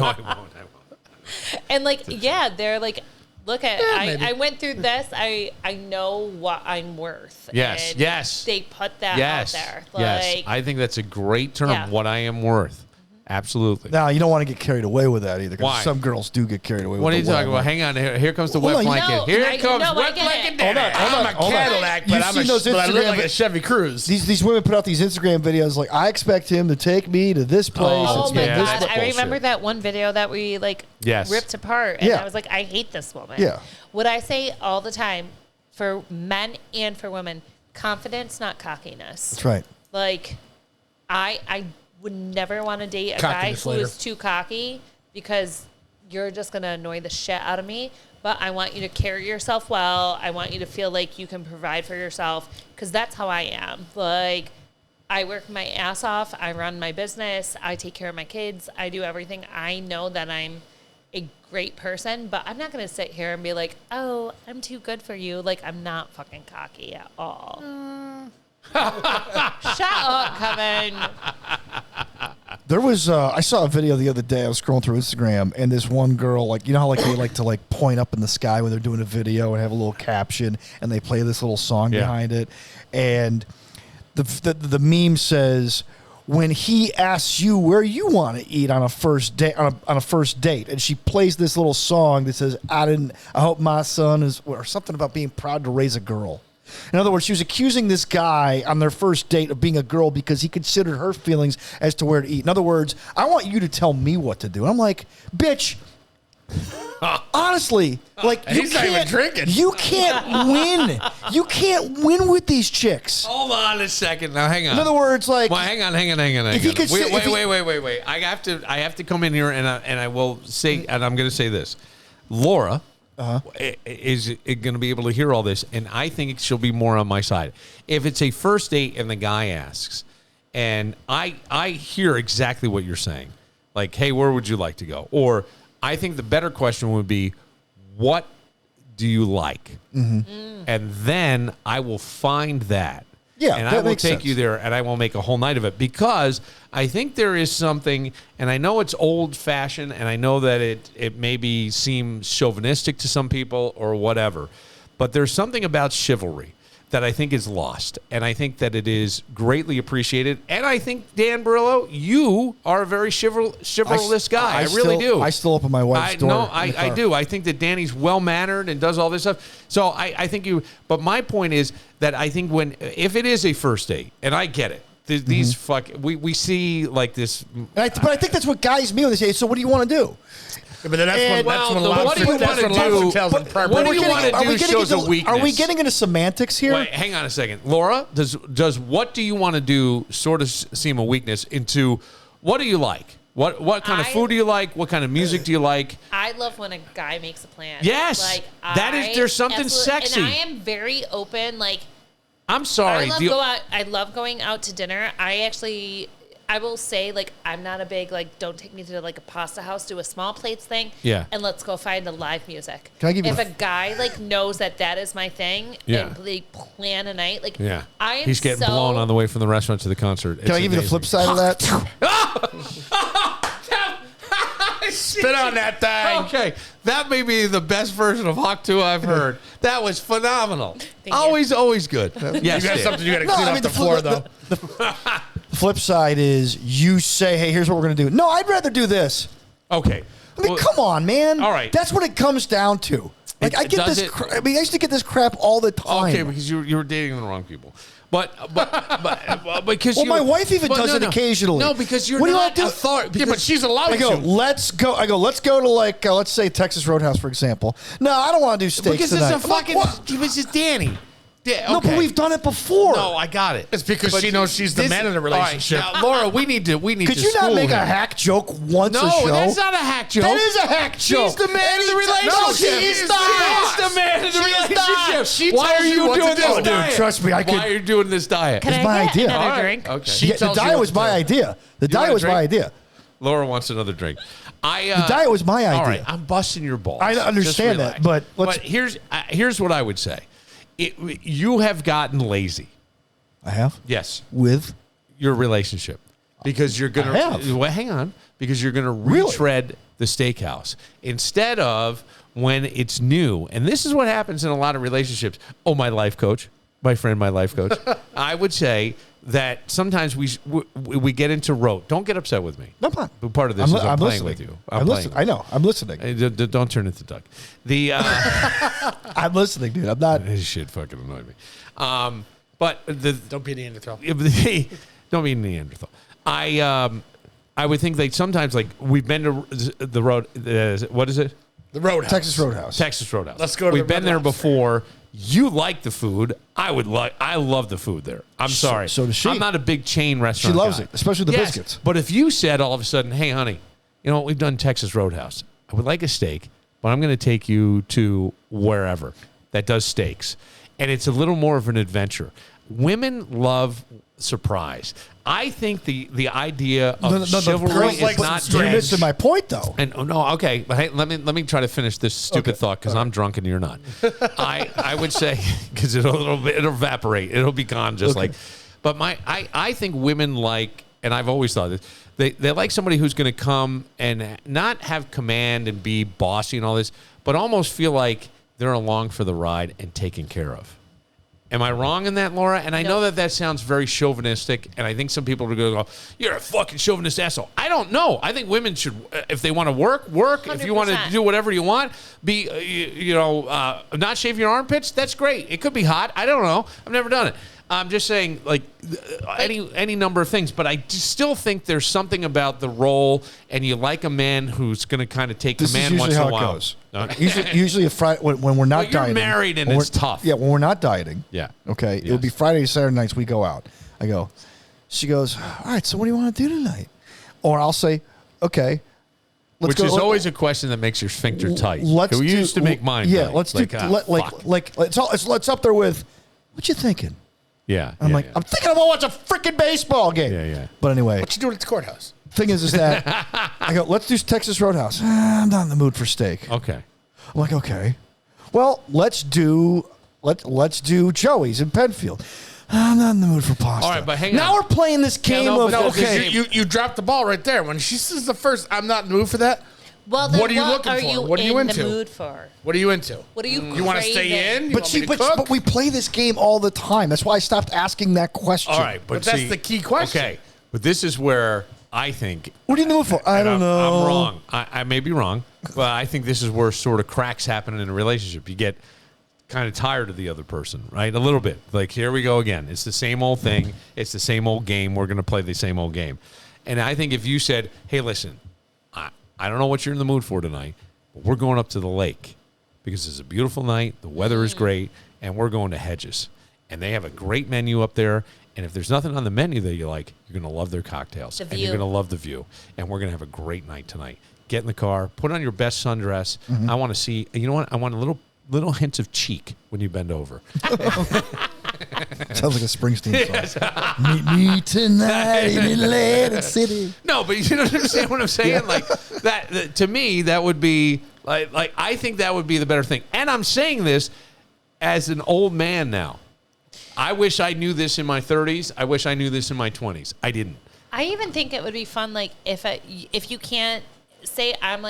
and like, yeah, they're like, look at maybe. I went through this. I know what I'm worth. Yes, And yes. They put that Yes, out there. yes. Like, I think that's a great term. Yeah. What I am worth. Absolutely. Now, you don't want to get carried away with that either, Why? because some girls do get carried away with What are you the talking wet about? Hang on. Here comes the Hold wet on, blanket. no, Here I- it comes. no, I Wet get blanket. it. Hold on, hold on, I'm a hold on. Cadillac, You've but seen those but I look Instagram like a Chevy Cruise. These women put out these Instagram videos like, I expect him to take me to this place. oh and my spend this god! much-" I remember that one video that we like Yes. ripped apart, and Yeah. I was like, I hate this woman. Yeah. What I say all the time for men and for women: confidence, not cockiness. That's right. Like, I would never want to date a guy Cockiness who later. is too cocky, because you're just going to annoy the shit out of me. But I want you to carry yourself well. I want you to feel like you can provide for yourself, because that's how I am. Like, I work my ass off. I run my business. I take care of my kids. I do everything. I know that I'm a great person, but I'm not going to sit here and be like, oh, I'm too good for you. Like, I'm not fucking cocky at all. Shut up, Kevin. There was I saw a video the other day. I was scrolling through Instagram, and this one girl, like, you know how like they like to like point up in the sky when they're doing a video and have a little caption, and they play this little song behind it, and the meme says, when he asks you where you want to eat on a first date, on a first date, and she plays this little song that says, I hope my son is, or something about being proud to raise a girl. In other words, she was accusing this guy on their first date of being a girl because he considered her feelings as to where to eat. In other words, I want you to tell me what to do. And I'm like, bitch, honestly, like, He's not even drinking. You can't win. You can't win with these chicks. Hold on a second. Now, hang on. In other words, like, well, hang on. If he could say- if he- Wait. I have to come in here, and I will say, and I'm going to say this. Laura is going to be able to hear all this, and I think she'll be more on my side. If it's a first date and the guy asks, and I hear exactly what you're saying, like, hey, where would you like to go? Or I think the better question would be, what do you like? Mm-hmm. And then I will find that. Yeah, and that I will makes take sense. you there, and I will make a whole night of it, because I think there is something, and I know it's old-fashioned, and I know that it maybe seems chauvinistic to some people or whatever, but there's something about chivalry that I think is lost, and I think that it is greatly appreciated, and I think, Dan Barillo, you are a very chivalrous guy. I really do. I still open my wife's door. No, in the I car. do. I think that Danny's well-mannered and does all this stuff. So I think you, but my point is that I think if it is a first date, and I get it, these we see like this. But I think that's what guys mean when they say, so what do you want to do? Yeah, but then that's when what do you want to do? What do you want to do shows a weakness. Are we getting into semantics here? Wait, hang on a second. Laura, does what do you want to do sort of seem a weakness into what do you like? What kind of food do you like? What kind of music do you like? I love when a guy makes a plan. Yes. Like, there's something sexy. And I am very open. Like, I'm sorry. I love going out to dinner. I will say, like, I'm not a big, like, don't take me to, like, a pasta house, do a small plates thing. Yeah. And let's go find the live music. Can I give you if a guy, like, knows that is my thing, Yeah. and they plan a night, like, Yeah. I am He's getting blown on the way from the restaurant to the concert. Can I give you the flip side of that? Spit on that thing. Okay, that may be the best version of Hawk 2 I've heard. That was phenomenal. you. Always good. Yes, You got Dan. something you got to clean off the floor, though. The flip side is you say, hey, here's what we're going to do. No, I'd rather do this. Okay. I mean, come on, man. All right. That's what it comes down to. Like, I get Does this. it- I mean, I used to get this crap all the time. Okay, because you were dating the wrong people. But because Well, my wife even does it occasionally. No, because you're What do you not want to do? authority. Yeah, but she's allowed I go, to. let's go. I go, let's go to like, let's say Texas Roadhouse, for example. No, I don't want to do steaks Because tonight. it's a I'm like, fucking. what? This is Danny. Yeah, No, okay. but we've done it before. No, I got it. It's because But she knows she's the man in the all right, relationship. now, Laura, we need to Could to you not school make a him. hack joke once No, a show? that's not a hack joke. That is a hack joke. She's the man in the relationship. No, she is not. She's the man in the She is relationship. not. She Why tells are you you what to doing do. this Dude, diet? trust me, I Why could- are you doing this diet? Can It's I my get idea. another All right, drink? okay. She Yeah, the tells you diet what was to my do. idea. The You want diet a was my drink? idea. Laura wants another drink. The diet was my idea. All right, I'm busting your balls. I understand Just that, relax. but let's- here's what I would say. You have gotten lazy. I have? Yes, With? your relationship, because you're gonna. I have. Well, hang on, because you're gonna Really? retread the steakhouse instead of when it's new. And this is what happens in a lot of relationships. Oh, my life coach, my friend, my life coach. I would say that sometimes we get into rote. Don't get upset with me. No, I'm not. Part of this is I'm playing listening. with you. I'm playing listening. I know. I'm listening. Don't turn into Doug. The I'm listening, dude. I'm not. this shit fucking annoyed me. But the Don't be a Neanderthal. don't be Neanderthal. I would think like sometimes like we've been to the road. What is it? The Roadhouse. Texas Roadhouse. Texas Roadhouse. Let's go to We've the been there Roadhouse. before. You like the food. I love the food there. I'm sorry. so does she. I'm not a big chain restaurant. She loves guy. it, especially the Yes, biscuits. But if you said all of a sudden, "Hey, honey, you know what? We've done Texas Roadhouse. I would like a steak, but I'm going to take you to wherever that does steaks, and it's a little more of an adventure." Women love surprise. I think the idea of chivalry point- is but not you're dead. missing my point, though. And no, okay, but hey, let me try to finish this stupid thought because I'm drunk and you're not. I would say because it'll evaporate, it'll be gone just like. But I think women like, and I've always thought this, they like somebody who's going to come and not have command and be bossy and all this, but almost feel like they're along for the ride and taken care of. Am I wrong in that, Laura? And I know that sounds very chauvinistic, and I think some people are going to go, "You're a fucking chauvinist asshole." I don't know. I think women should, if they want to work. If you want to 100%. do whatever you want, be, not shave your armpits. That's great. It could be hot. I don't know. I've never done it. I'm just saying, like any number of things, but I still think there's something about the role, and you like a man who's going to kind of take This is command usually once in how a it while. goes. Okay. Usually, when we're not Well, you're dieting. married and when it's we're- tough. Yeah, when we're not dieting. Yeah. Okay. It Yes. would be Friday, Saturday nights we go out. I go. She goes, "All right. So what do you want to do tonight?" Or I'll say, "Okay." Which is always a question that makes your sphincter tight. We used to make mine. Yeah, tight. let's like, do fuck. it's up there with. What you thinking? Yeah. I'm yeah, like, yeah. I'm thinking about watching a freaking baseball game. Yeah, yeah. But anyway, What you doing at the courthouse? thing is that I go, let's do Texas Roadhouse. I'm not in the mood for steak. Okay. I'm like, okay. Well, let's do Joey's in Penfield. I'm not in the mood for pasta. All right, but hang now on. we're playing this game no, of but No, okay. because you dropped the ball right there. When she says the first, I'm not in the mood for that. Well, then What are you looking are for? you What are you in into? the mood for? What are you into? What are you You want to stay craving? in? You But want me see, to cook? but we play this game all the time. That's why I stopped asking that question. All right, But that's see- the key question. Okay, but this is where I think What are you in the mood for? I and don't know. I'm wrong. I may be wrong, but I think this is where sort of cracks happen in a relationship. You get kind of tired of the other person, right? A little bit. Like, here we go again. It's the same old thing. It's the same old game. We're going to play the same old game. And I think if you said, "Hey, listen, I don't know what you're in the mood for tonight, but we're going up to the lake because it's a beautiful night. The weather is great, and we're going to Hedges. And they have a great menu up there. And if there's nothing on the menu that you like, you're going to love their cocktails. The And you're view. going to love the view. And we're going to have a great night tonight. Get in the car, put on your best sundress. Mm-hmm. I want to see, you know what? I want little hints of cheek when you bend over. Sounds like a Springsteen song. Meet me tonight in Atlantic City. No, but you don't understand what I'm saying? Like that to me, that would be like I think that would be the better thing. And I'm saying this as an old man now. I wish I knew this in my 30s. I wish I knew this in my 20s. I didn't. I even think it would be fun, like if you can't say I'm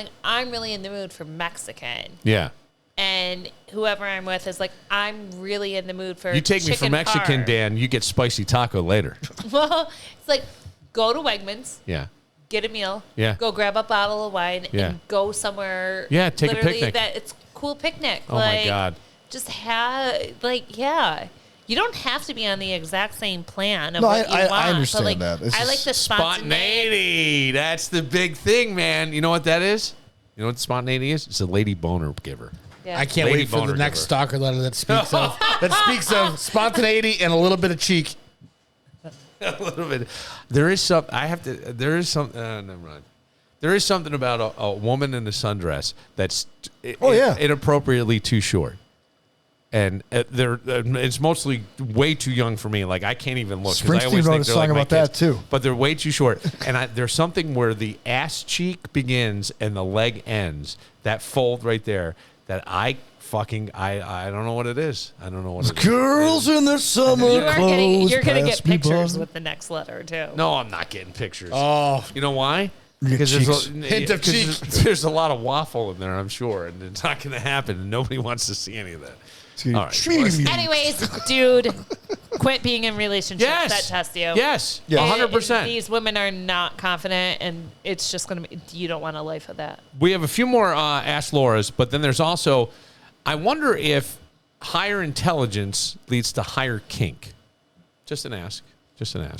really in the mood for Mexican, Yeah. and whoever I'm with is like I'm really in the mood for. You take me for chicken Mexican, parm. Dan, you get spicy taco later. Well, it's like go to Wegmans, Yeah. get a meal, Yeah. go grab a bottle of wine, Yeah. and go somewhere. Yeah, take a literally picnic. That it's cool picnic. Oh, my God. Just have yeah. You don't have to be on the exact same plan of No, what you I want. understand but like, that. This I is like the spontaneity. Spontaneity. That's the big thing, man. You know what that is? You know what spontaneity is? It's a lady boner giver. Yeah. I can't Lady wait for the boner next giver. stalker letter that speaks of spontaneity and a little bit of cheek. A little bit. There is some. I have to. There is some. Never mind. There is something about a woman in a sundress that's inappropriately too short, and it's mostly way too young for me. Like I can't even look. 'Cause I always Springsteen wrote think a they're song like my about that kids. too. But they're way too short, and there's something where the ass cheek begins and the leg ends. That fold right there. That I don't know what it is. I don't know what it is. Girls in their summer clothes. You're gonna pass get me pictures by. with the next letter too. No, I'm not getting pictures. Oh, You know why? Your Because cheeks. Hint of cheek. there's a lot of waffle in there, I'm sure, and it's not going to happen. And nobody wants to see any of that. All right. Anyways, dude, quit being in relationships Yes. that test you. Yes. Yeah. 100%. These women are not confident, and it's just gonna be. You don't want a life of that. We have a few more Ask Laura's, but then there's also, I wonder if higher intelligence leads to higher kink. Just an ask.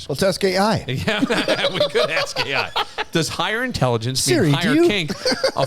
Let's ask AI. Yeah, we could ask AI. Does higher intelligence Siri, mean higher do you? kink? A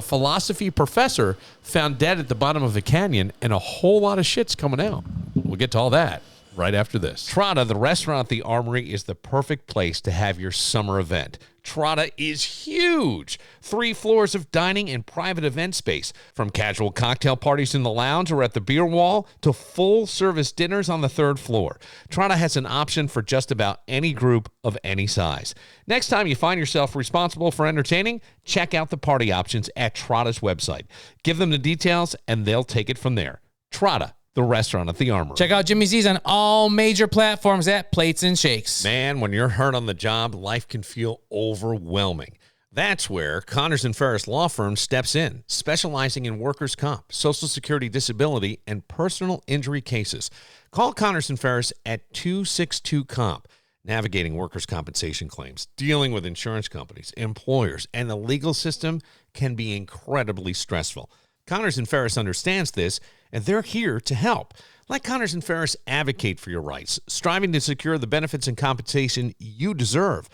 philosophy professor found dead at the bottom of a canyon, and a whole lot of shit's coming out. We'll get to all that right after this. Trotta, the restaurant at the Armory, is the perfect place to have your summer event. Trotta is huge. 3 floors of dining and private event space. From casual cocktail parties in the lounge or at the beer wall to full-service dinners on the 3rd floor. Trotta has an option for just about any group of any size. Next time you find yourself responsible for entertaining, check out the party options at Trotta's website. Give them the details, and they'll take it from there. Trotta, the restaurant at the Armory. Check out Jimmy Z's on all major platforms at Plates and Shakes. Man, when you're hurt on the job, life can feel overwhelming. That's where Connors & Ferris Law Firm steps in, specializing in workers' comp, Social Security disability, and personal injury cases. Call Connors & Ferris at 262-COMP. Navigating workers' compensation claims, dealing with insurance companies, employers, and the legal system can be incredibly stressful. Connors & Ferris understands this, and they're here to help. Let Connors & Ferris advocate for your rights, striving to secure the benefits and compensation you deserve.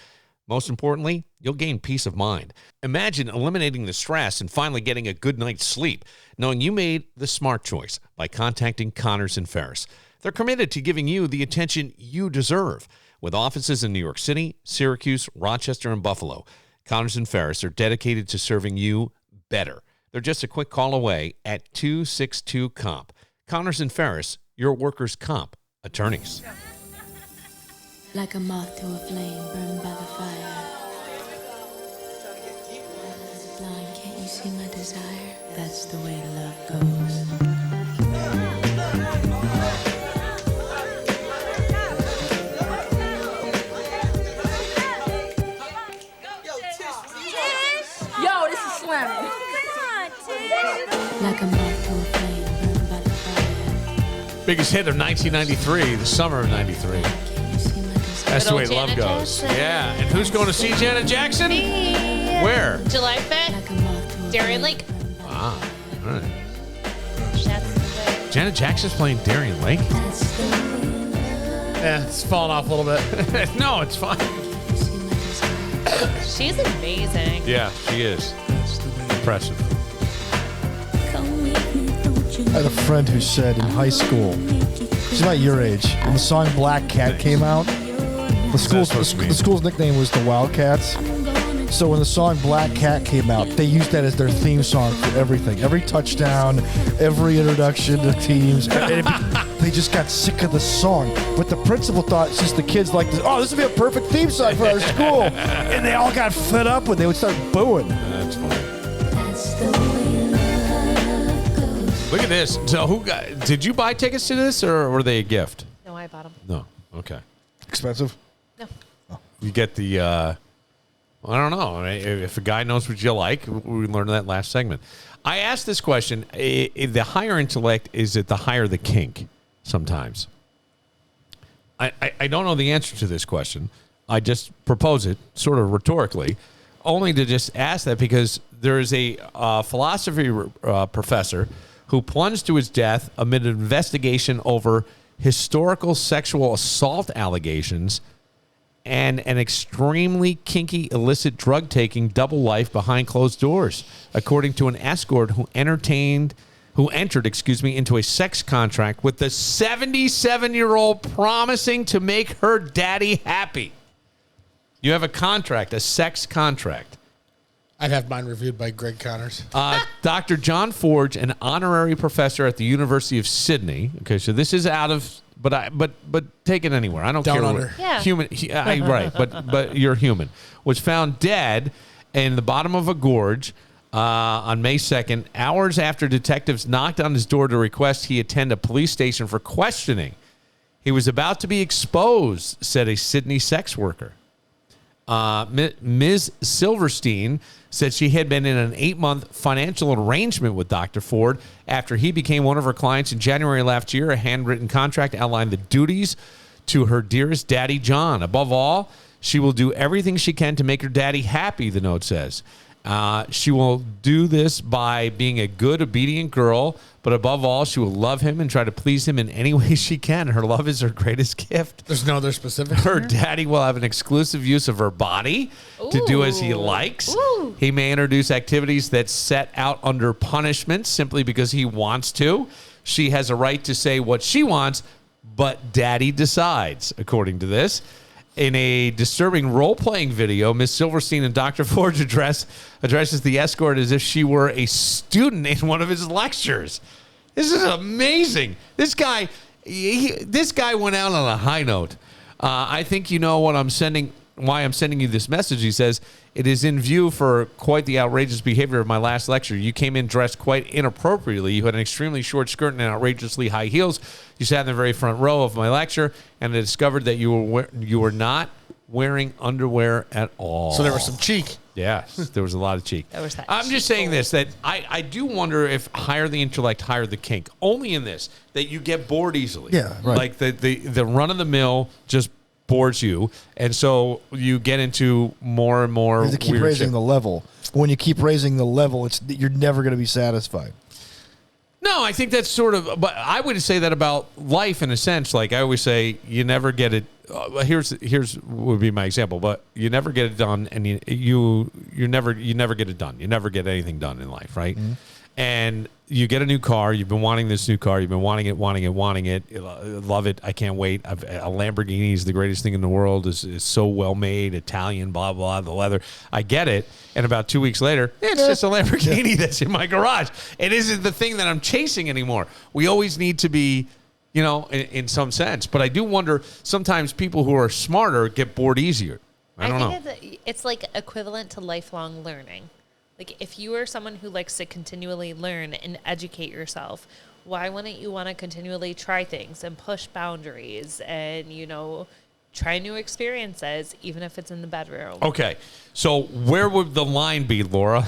Most importantly, you'll gain peace of mind. Imagine eliminating the stress and finally getting a good night's sleep, knowing you made the smart choice by contacting Connors & Ferris. They're committed to giving you the attention you deserve. With offices in New York City, Syracuse, Rochester, and Buffalo, Connors & Ferris are dedicated to serving you better. They're just a quick call away at 262-COMP. Connors & Ferris, your workers' comp attorneys. Like a moth to a flame burned by the fire. Blind, can't you see my desire? That's the way love goes. Yo, this is slamming. Like a moth to a flame burned by the fire. Biggest hit of 1993, the summer of 93. That's the way Good old love Janet goes. Jackson. Yeah. And who's going to see Janet Jackson? Me. Where? July 5th, Darien Lake. Wow. All right. That's the way. Janet Jackson's playing Darien Lake? Yeah, it's falling off a little bit. No, it's fine. She's amazing. Yeah, she is. Impressive. I had a friend who said in high school, she's about your age, when the song Black Cat came out, the school's nickname was the Wildcats. So when the song Black Cat came out, they used that as their theme song for everything. Every touchdown, every introduction to teams. They just got sick of the song. But the principal thought, since the kids like this, oh, this would be a perfect theme song for our school. And they all got fed up when they would start booing. That's funny. Look at this. So did you buy tickets to this, or were they a gift? No, I bought them. No. Okay. Expensive? No. You get the, I don't know. I mean, if a guy knows what you like, we learned that last segment. I asked this question. The higher intellect, is it the higher the kink sometimes? I don't know the answer to this question. I just propose it sort of rhetorically, only to just ask that because there is a philosophy professor who plunged to his death amid an investigation over historical sexual assault allegations and an extremely kinky illicit drug-taking double life behind closed doors, according to an escort who entered into a sex contract with the 77-year-old promising to make her daddy happy. You have a contract, a sex contract. I'd have mine reviewed by Greg Connors. Dr. John Forge, an honorary professor at the University of Sydney. Okay, so this is out of, but take it anywhere. I don't Down care. under. Yeah. Human, right? But you're human. Was found dead in the bottom of a gorge on May 2nd, hours after detectives knocked on his door to request he attend a police station for questioning. He was about to be exposed, said a Sydney sex worker. Ms. Silverstein said she had been in an 8-month financial arrangement with Dr. Ford after he became one of her clients in January last year. A handwritten contract outlined the duties to her dearest daddy, John. Above all, she will do everything she can to make her daddy happy, the note says. She will do this by being a good, obedient girl, but above all, she will love him and try to please him in any way she can. Her love is her greatest gift. There's no other specifics. Her daddy will have an exclusive use of her body to do as he likes. Ooh. He may introduce activities that set out under punishment simply because he wants to. She has a right to say what she wants, but daddy decides, according to this. In a disturbing role-playing video, Miss Silverstein and Dr. Forge addresses the escort as if she were a student in one of his lectures. This is amazing. This guy went out on a high note. I think you know what why I'm sending you this message. He says, it is in view for quite the outrageous behavior of my last lecture. You came in dressed quite inappropriately. You had an extremely short skirt and outrageously high heels. You sat in the very front row of my lecture, and I discovered that you were not wearing underwear at all. So there was some cheek. Yes, there was a lot of cheek. There was that I'm just saying this, that I do wonder if higher the intellect, higher the kink. Only in this, that you get bored easily. Yeah, right. Like the run-of-the-mill just bores you, and so you get into more and more. You have to keep weird raising shit. the level. When you keep raising the level, you're never going to be satisfied. No, I think that's sort of, but I would say that about life in a sense. Like I always say, you never get it. Here's would be my example, but you never get it done, and you never get it done. You never get anything done in life, right? Mm-hmm. And you get a new car. You've been wanting this new car. You've been wanting it. Love it. I can't wait. A Lamborghini is the greatest thing in the world. It's so well made, Italian, blah, blah, the leather. I get it. And about 2 weeks later, it's just a Lamborghini that's in my garage. It isn't the thing that I'm chasing anymore. We always need to be, in some sense. But I do wonder, sometimes people who are smarter get bored easier. I don't know. It's like equivalent to lifelong learning. Like, if you are someone who likes to continually learn and educate yourself, why wouldn't you want to continually try things and push boundaries and, try new experiences, even if it's in the bedroom? Okay. So where would the line be, Laura?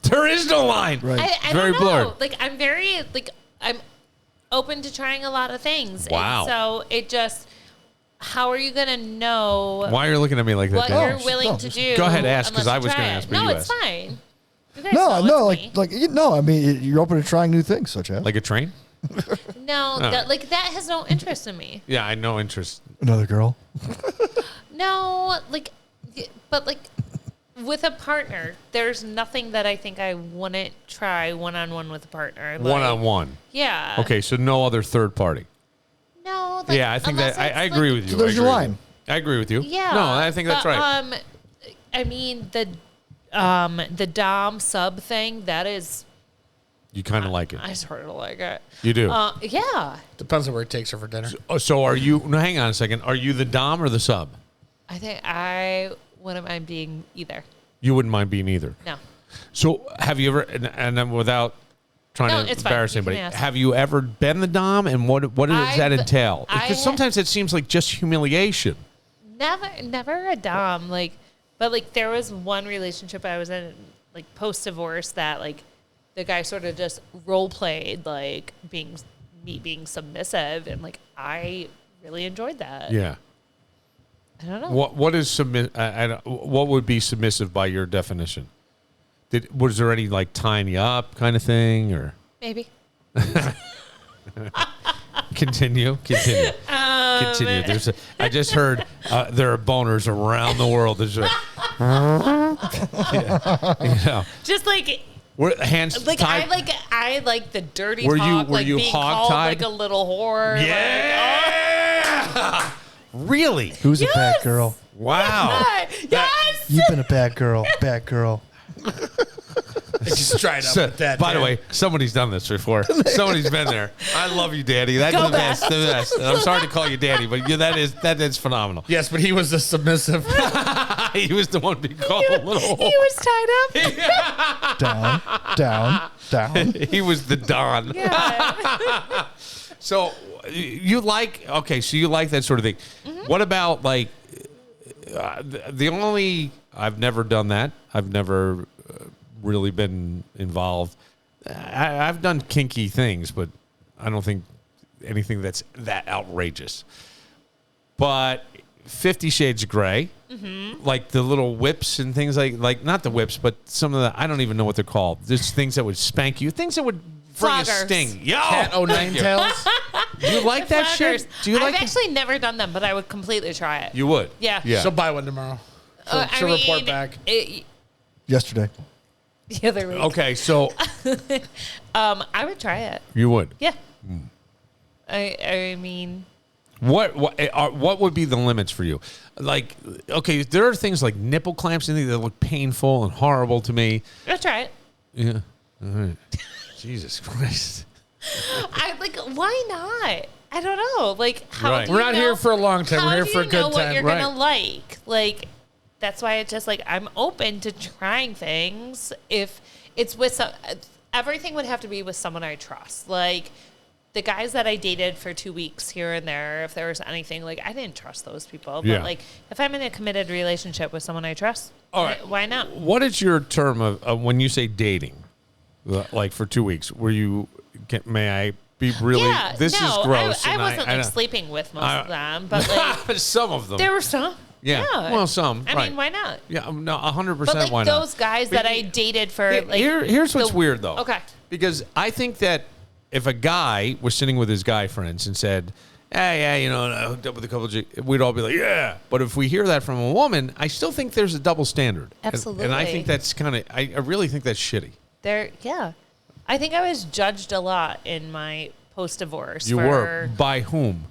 There is no line. Right. I very don't know. blurred. I'm open to trying a lot of things. Wow. And so it just... How are you going to know Why are you looking at me like that? what you're willing to do? Go ahead, ask, because unless I you was try going to it? ask, but No, you it's asked. fine. You guys No, know no, it's me. I mean, you're open to trying new things, such as Like a train? No, that has no interest in me. Yeah, I no interest. another girl. No, but with a partner, there's nothing that I think I wouldn't try one-on-one with a partner. Like, One-on-one. Yeah. Okay, so no other third party. No. Yeah, I think that I agree with you. So there's your line. I agree with you. Yeah. No, I think that's but, right. I mean the dom sub thing, that is. You kind of like it. I sort of like it. You do. Yeah. Depends on where it takes her for dinner. So are you? No, hang on a second. Are you the dom or the sub? I think I wouldn't mind being either. You wouldn't mind being either. No. So have you ever? And then without trying to it's fine. embarrass You can anybody, ask. have you ever been the dom? And what does that entail? Because sometimes it seems like just humiliation. Never a dom. But there was one relationship I was in, post divorce, that the guy sort of just role played being submissive, and I really enjoyed that. Yeah. I don't know. What is what would be submissive by your definition? Was there any tying you up kind of thing, or Maybe. Continue. Continue. I just heard there are boners around the world. There's just like hands like tied. I like the dirty Were talk. you Being hog called tied? like a little whore. Yeah. Really? Who's a bad girl? Wow. Yes. You've been a bad girl. Bad girl. Just try it out with that. By the way, somebody's done this before. Somebody's been there. I love you, Daddy. That's Go the best. The best. And I'm sorry to call you Daddy, but that is phenomenal. Yes, but he was the submissive. He was the one being called a little. He was tied up. Down. He was the Don. Yeah. So you like that sort of thing. Mm-hmm. What about like I've never done that. I've never really been involved. I've done kinky things, but I don't think anything that's that outrageous. But 50 Shades of Grey, like the little whips and things like not the whips, but some of the, I don't even know what they're called. There's things that would spank you, things that would bring a Floggers. sting. Yo, Cat o' nine tails. do you like that Floggers. shit? Do you like I've it? actually never done them, but I would completely try it. You would? Yeah. Yeah. She'll buy one tomorrow. She'll report back. Yesterday. The other week. Okay, so I would try it. you would. Yeah. I mean, What would be the limits for you? Like, okay, there are things like nipple clamps and things that look painful and horrible to me. I'll try it. Yeah. All right. Jesus Christ. I like. Why not? I don't know. Like, how Right. do We're you not know- here for a long time. how We're here do for a you good know what time. you're Right. gonna like? Like, that's why it's just like I'm open to trying things if it's with some. Everything would have to be with someone I trust. Like the guys that I dated for 2 weeks here and there. If there was anything, like I didn't trust those people. Yeah. But like if I'm in a committed relationship with someone I trust, All right. why not? What is your term of when you say dating? Like for 2 weeks, may I be really? Yeah, this no, is gross. I and wasn't like know. sleeping with most of them, but like Some of them. there were some. Yeah. Well, some. I right. mean, why not? Yeah. No. 100%. But like why those not? guys that I dated for like Here's what's weird though. Okay. Because I think that if a guy was sitting with his guy friends and said, "Hey, yeah, I hooked up with a couple of," we'd all be like, "Yeah." But if we hear that from a woman, I still think there's a double standard. Absolutely. And I think that's I really think that's shitty. Yeah. I think I was judged a lot in my post-divorce. You for were by whom?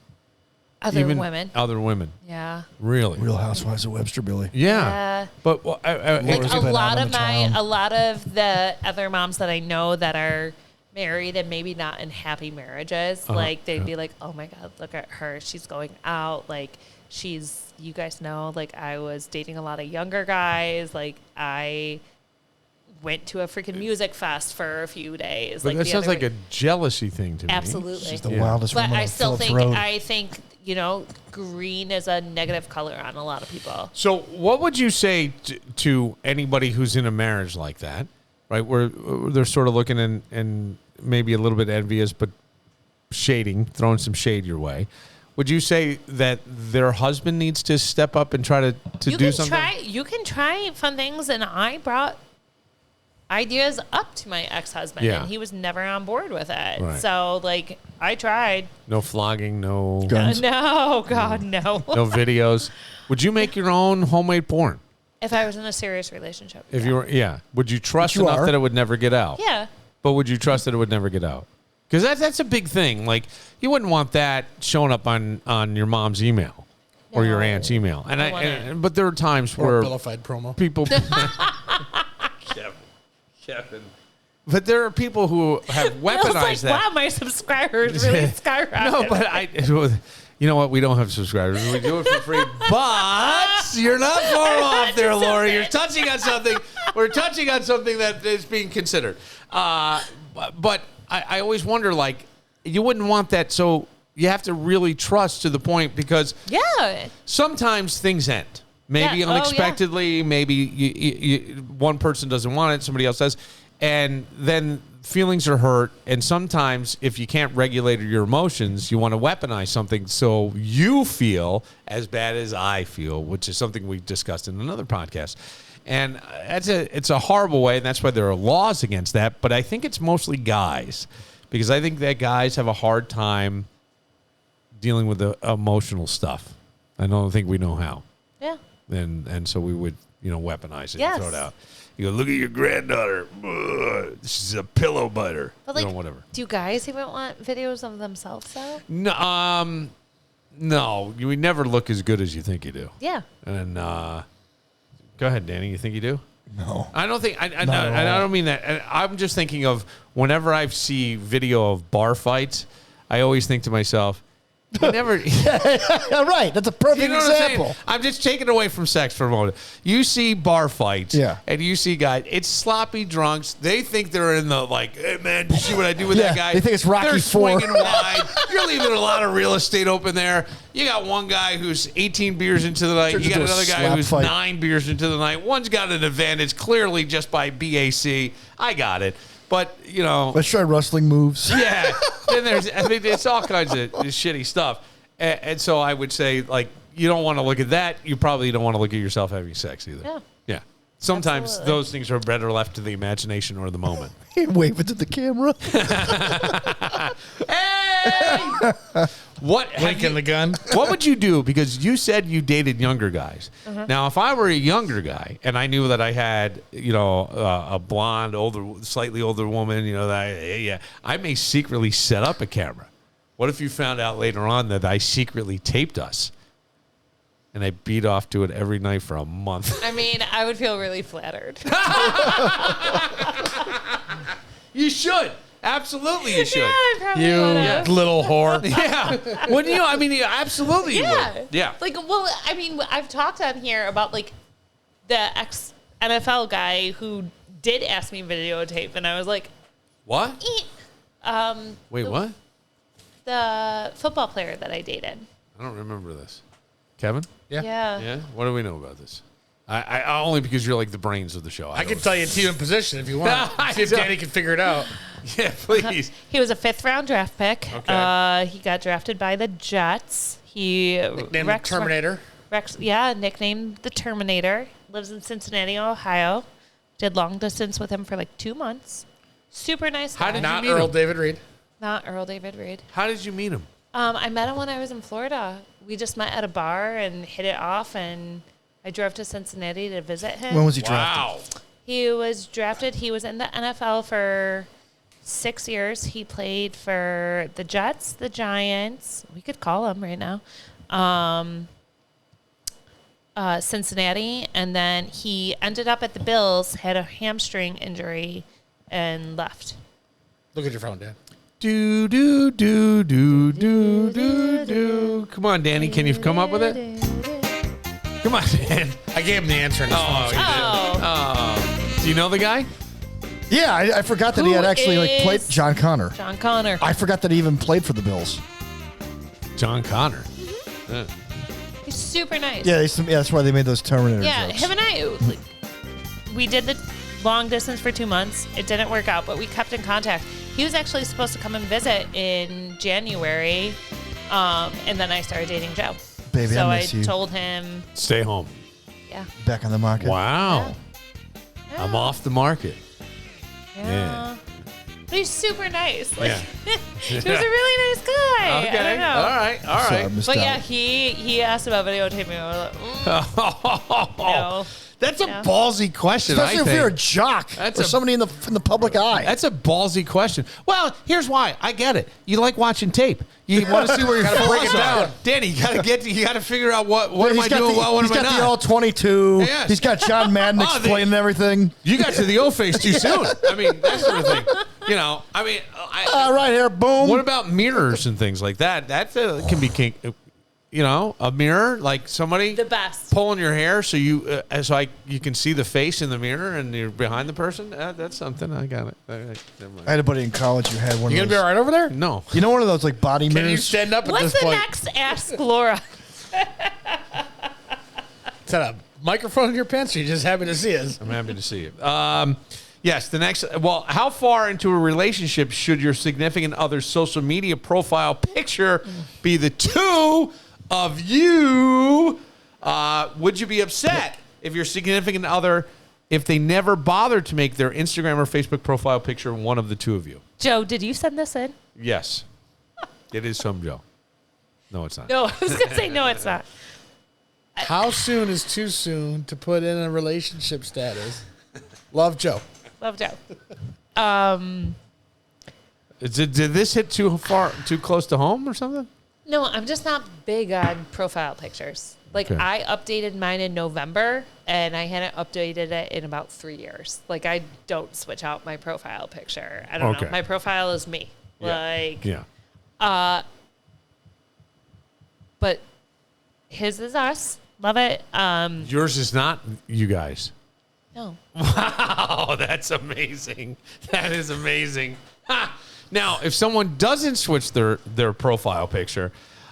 other women. Other women. Yeah. Really? Real Housewives of Webster, Billy. Yeah. But Like Laura's a been lot out of on the town. a lot of the other moms that I know that are married and maybe not in happy marriages, like they'd be like, "Oh my God, look at her. She's going out. Like you guys know, like I was dating a lot of younger guys. Like I went to a freaking music fest for a few days. But like that the sounds other like a jealousy thing to me. Absolutely. She's the wildest But woman I on still Phillips think Road. I think green is a negative color on a lot of people. So, what would you say to anybody who's in a marriage like that, right? Where they're sort of looking and maybe a little bit envious, but throwing some shade your way. Would you say that their husband needs to step up and try to do something? You can try fun things, and I brought ideas up to my ex-husband, Yeah. and he was never on board with it. Right. So, like, I tried. No flogging, no Guns. No, God, no. no videos. Would you make your own homemade porn? If I was in a serious relationship. If you were, would you trust you enough are. that it would never get out? Yeah. But would you trust that it would never get out? Because that's a big thing. Like you wouldn't want that showing up on your mom's email or your No. aunt's email. And I wouldn't. but there are times Or where a Billified promo. people. Kevin. But there are people who have I was like, weaponized that. wow, my subscribers really skyrocketed. No, but you know what? We don't have subscribers. We do it for free. But you're not far off there, Laura. You're touching on something. We're touching on something that is being considered. But I always wonder, like, you wouldn't want that. So you have to really trust to the point because sometimes things end. Maybe Yeah. Oh, yeah. unexpectedly. Maybe you, one person doesn't want it. Somebody else does. And then feelings are hurt. And sometimes if you can't regulate your emotions, you want to weaponize something so you feel as bad as I feel, which is something we discussed in another podcast. And it's a horrible way, and that's why there are laws against that. But I think it's mostly guys, because I think that guys have a hard time dealing with the emotional stuff. I don't think we know how. Yeah. And so we would, weaponize it Yes. and throw it out. You go, look at your granddaughter. She's a pillow biter. But like, whatever. do you guys even want videos of themselves though? No, you would never look as good as you think you do. Yeah. And go ahead, Danny. You think you do? No. I don't think. I don't mean that. I'm just thinking of whenever I see video of bar fights, I always think to myself, you never. Right. That's a perfect example. I'm just taking away from sex for a moment. You see bar fights, and you see guys. It's sloppy drunks. They think they're in the hey man, did you see what I do with that guy? They think it's Rocky They're IV. swinging wide. You're leaving a lot of real estate open there. You got one guy who's 18 beers into the night. Turns You got into a another guy slap who's fight. 9 beers into the night. One's got an advantage clearly just by BAC. I got it. But, Let's try wrestling moves. yeah. Then it's all kinds of shitty stuff. And so I would say, you don't want to look at that. You probably don't want to look at yourself having sex either. Yeah. Yeah. Sometimes Absolutely. those things are better left to the imagination or the moment. Wave it to the camera. Hey! Winking the gun. What would you do? Because you said you dated younger guys. Uh-huh. Now, if I were a younger guy and I knew that I had, a blonde, slightly older woman, I may secretly set up a camera. What if you found out later on that I secretly taped us and I beat off to it every night for a month? I mean, I would feel really flattered. You should. Absolutely, you should. Yeah, I probably would've. Little whore. Yeah. Wouldn't you? I mean, absolutely you Yeah. would. Yeah. I mean, I've talked on here about the ex NFL guy who did ask me videotape, and I was like, What? Wait, what? The football player that I dated. I don't remember this. Kevin? Yeah. Yeah? What do we know about this? I only because you're like the brains of the show. I can tell you team and position if you want. See if Danny can figure it out. Yeah, please. He was a 5th round draft pick. Okay. He got drafted by the Jets. He Nicknamed the Terminator. Nicknamed the Terminator. Lives in Cincinnati, Ohio. Did long distance with him for 2 months. Super nice guy. How did Not you meet Earl him? David Reed. Not Earl David Reed. How did you meet him? I met him when I was in Florida. We just met at a bar and hit it off, and I drove to Cincinnati to visit him. When was he drafted? Wow. He was drafted. He was in the NFL for 6 years. He played for the Jets, the Giants. We could call him right now. Cincinnati. And then he ended up at the Bills, had a hamstring injury, and left. Look at your phone, Dan. Do, do, do, do, do, do, do. Come on, Danny. Can you come up with it? Come on, Dan. I gave him the answer in his phone. you did. Oh. Do you know the guy? Yeah, I forgot that he had Who actually played is John Connor. John Connor. I forgot that he even played for the Bills. John Connor. Yeah. He's super nice. Yeah, that's why they made those Terminator Yeah, jokes. him and I, we did the long distance for 2 months. It didn't work out, but we kept in contact. He was actually supposed to come and visit in January, and then I started dating Joe. Baby, so I miss you. told him, Stay home. yeah. Back on the market. Wow. Yeah. I'm off the market. Yeah. But he's super nice. Yeah. He was a really nice guy. Okay. I don't know. All right. All Sorry, I right. missed But out. yeah, he asked about videotaping. I was like, no. That's a Yeah. ballsy question. Especially I if think. you're a jock That's or a- somebody in the public eye. That's a ballsy question. Well, here's why. I get it. You like watching tape. You want to see where you're Gotta break it flaws are. down. Danny, you got to figure out what am I doing well, what he's am I got not. the all-22. Yes. He's got John Madden Oh, explaining everything. You got to the O-face too soon. I mean, that sort of thing. Right here, boom. What about mirrors and things like that? That can be kink. A mirror, like somebody The best. pulling your hair so you can see the face in the mirror and you're behind the person. That's something. I got it. Never mind. I had a buddy in college who had one You of gonna be those. all right over there? No. You know one of those body Can you mirrors? stand up at What's this the point? next Ask Laura? Is that a microphone in your pants? Or you just happy to see us? I'm happy to see you. Yes, the next. Well, how far into a relationship should your significant other's social media profile picture be the two of you? Would you be upset if your significant other, if they never bothered to make their Instagram or Facebook profile picture one of the two of you? Joe, did you send this in? Yes, it is some Joe. No, it's not. No, I was going to say no, it's not. How soon is too soon to put in a relationship status? Love, Joe. Love Joe. Did this hit too close to home or something? No, I'm just not big on profile pictures. Like, Okay. I updated mine in November, and I hadn't updated it in about 3 years. Like, I don't switch out my profile picture. I don't know. My profile is me. Yeah. But his is us. Love it. Yours is not you guys. No. Wow, that's amazing. That is amazing. Ha! Now, if someone doesn't switch their profile picture,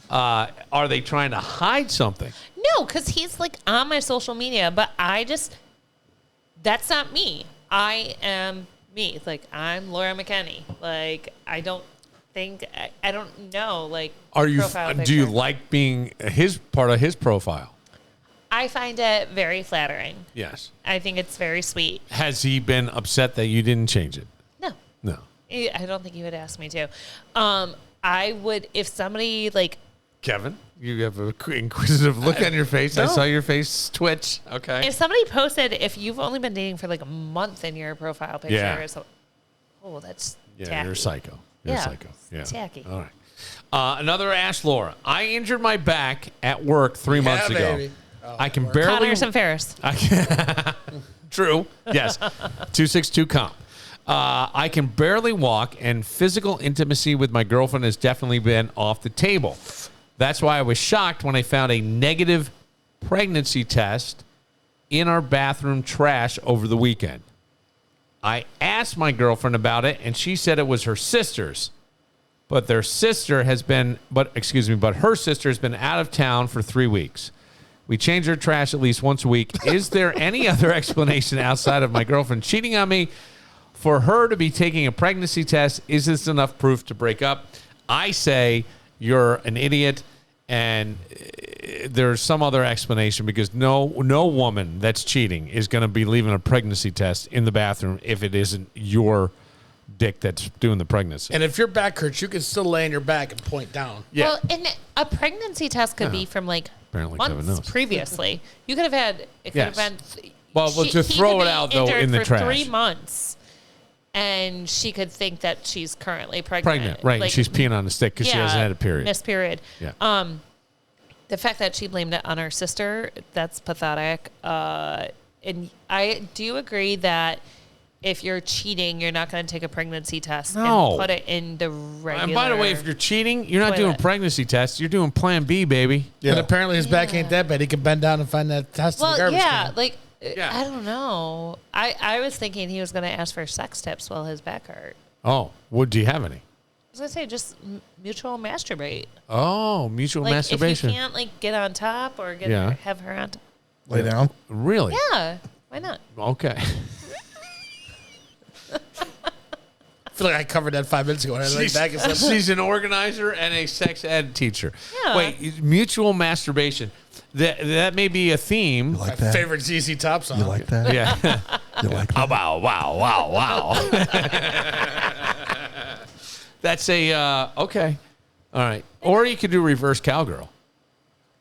are they trying to hide something? No, because he's like on my social media, but that's not me. I am me. Like, I'm Laura McKenney. Like, I don't know. Like, Do you picture. like being part of his profile? I find it very flattering. Yes. I think it's very sweet. Has he been upset that you didn't change it? No. No. I don't think he would ask me to. I would, if somebody like... Kevin, you have an inquisitive look on your face. No. I saw your face twitch. Okay. If somebody posted, if you've only been dating for like a month in your profile picture, Yeah. or something, oh, that's Yeah, tacky. you're a psycho. You're a psycho. Yeah. Tacky. All right. Another Ash Laura. I injured my back at work 3 months ago. Baby. I can barely... Connors and Ferris. True. Yes. 262 comp. I can barely walk, and physical intimacy with my girlfriend has definitely been off the table. That's why I was shocked when I found a negative pregnancy test in our bathroom trash over the weekend. I asked my girlfriend about it, and she said it was her sister's. But her sister has been out of town for 3 weeks. We change her trash at least once a week. Is there any other explanation outside of my girlfriend cheating on me for her to be taking a pregnancy test? Is this enough proof to break up? I say you're an idiot, and there's some other explanation, because no woman that's cheating is going to be leaving a pregnancy test in the bathroom if it isn't your dick that's doing the pregnancy. And if your back hurts, you can still lay on your back and point down. Yeah. Well, and a pregnancy test could be from like Apparently Kevin knows. months previously. You could have had, it could have been. Well, to throw it out, though, in the trash. For 3 months. And she could think that she's currently pregnant. Right. Like, She's peeing on the stick because she hasn't had a period. Missed period. Yeah. The fact that she blamed it on her sister, that's pathetic. And I do agree that if you're cheating, you're not going to take a pregnancy test and put it in the regular. And by the way, if you're cheating, you're not doing toilet. pregnancy tests. You're doing Plan B, baby. Yeah. And apparently his back ain't that bad. He can bend down and find that test in the garbage can. I don't know. I was thinking he was going to ask for sex tips while his back hurt. Oh, do you have any? I was going to say just mutual masturbate. Oh, mutual Like, masturbation. if you can't like get on top or have her on top. Lay down. Really? Yeah. Why not? Okay. I feel like I covered that 5 minutes ago. And I laid back and said, She's an organizer and a sex ed teacher. Yeah. Wait, mutual masturbation. That may be a theme. You like my that? favorite ZZ Top song. You like that? Yeah. You like that? Wow. That's a, okay. All right. Or you could do reverse cowgirl.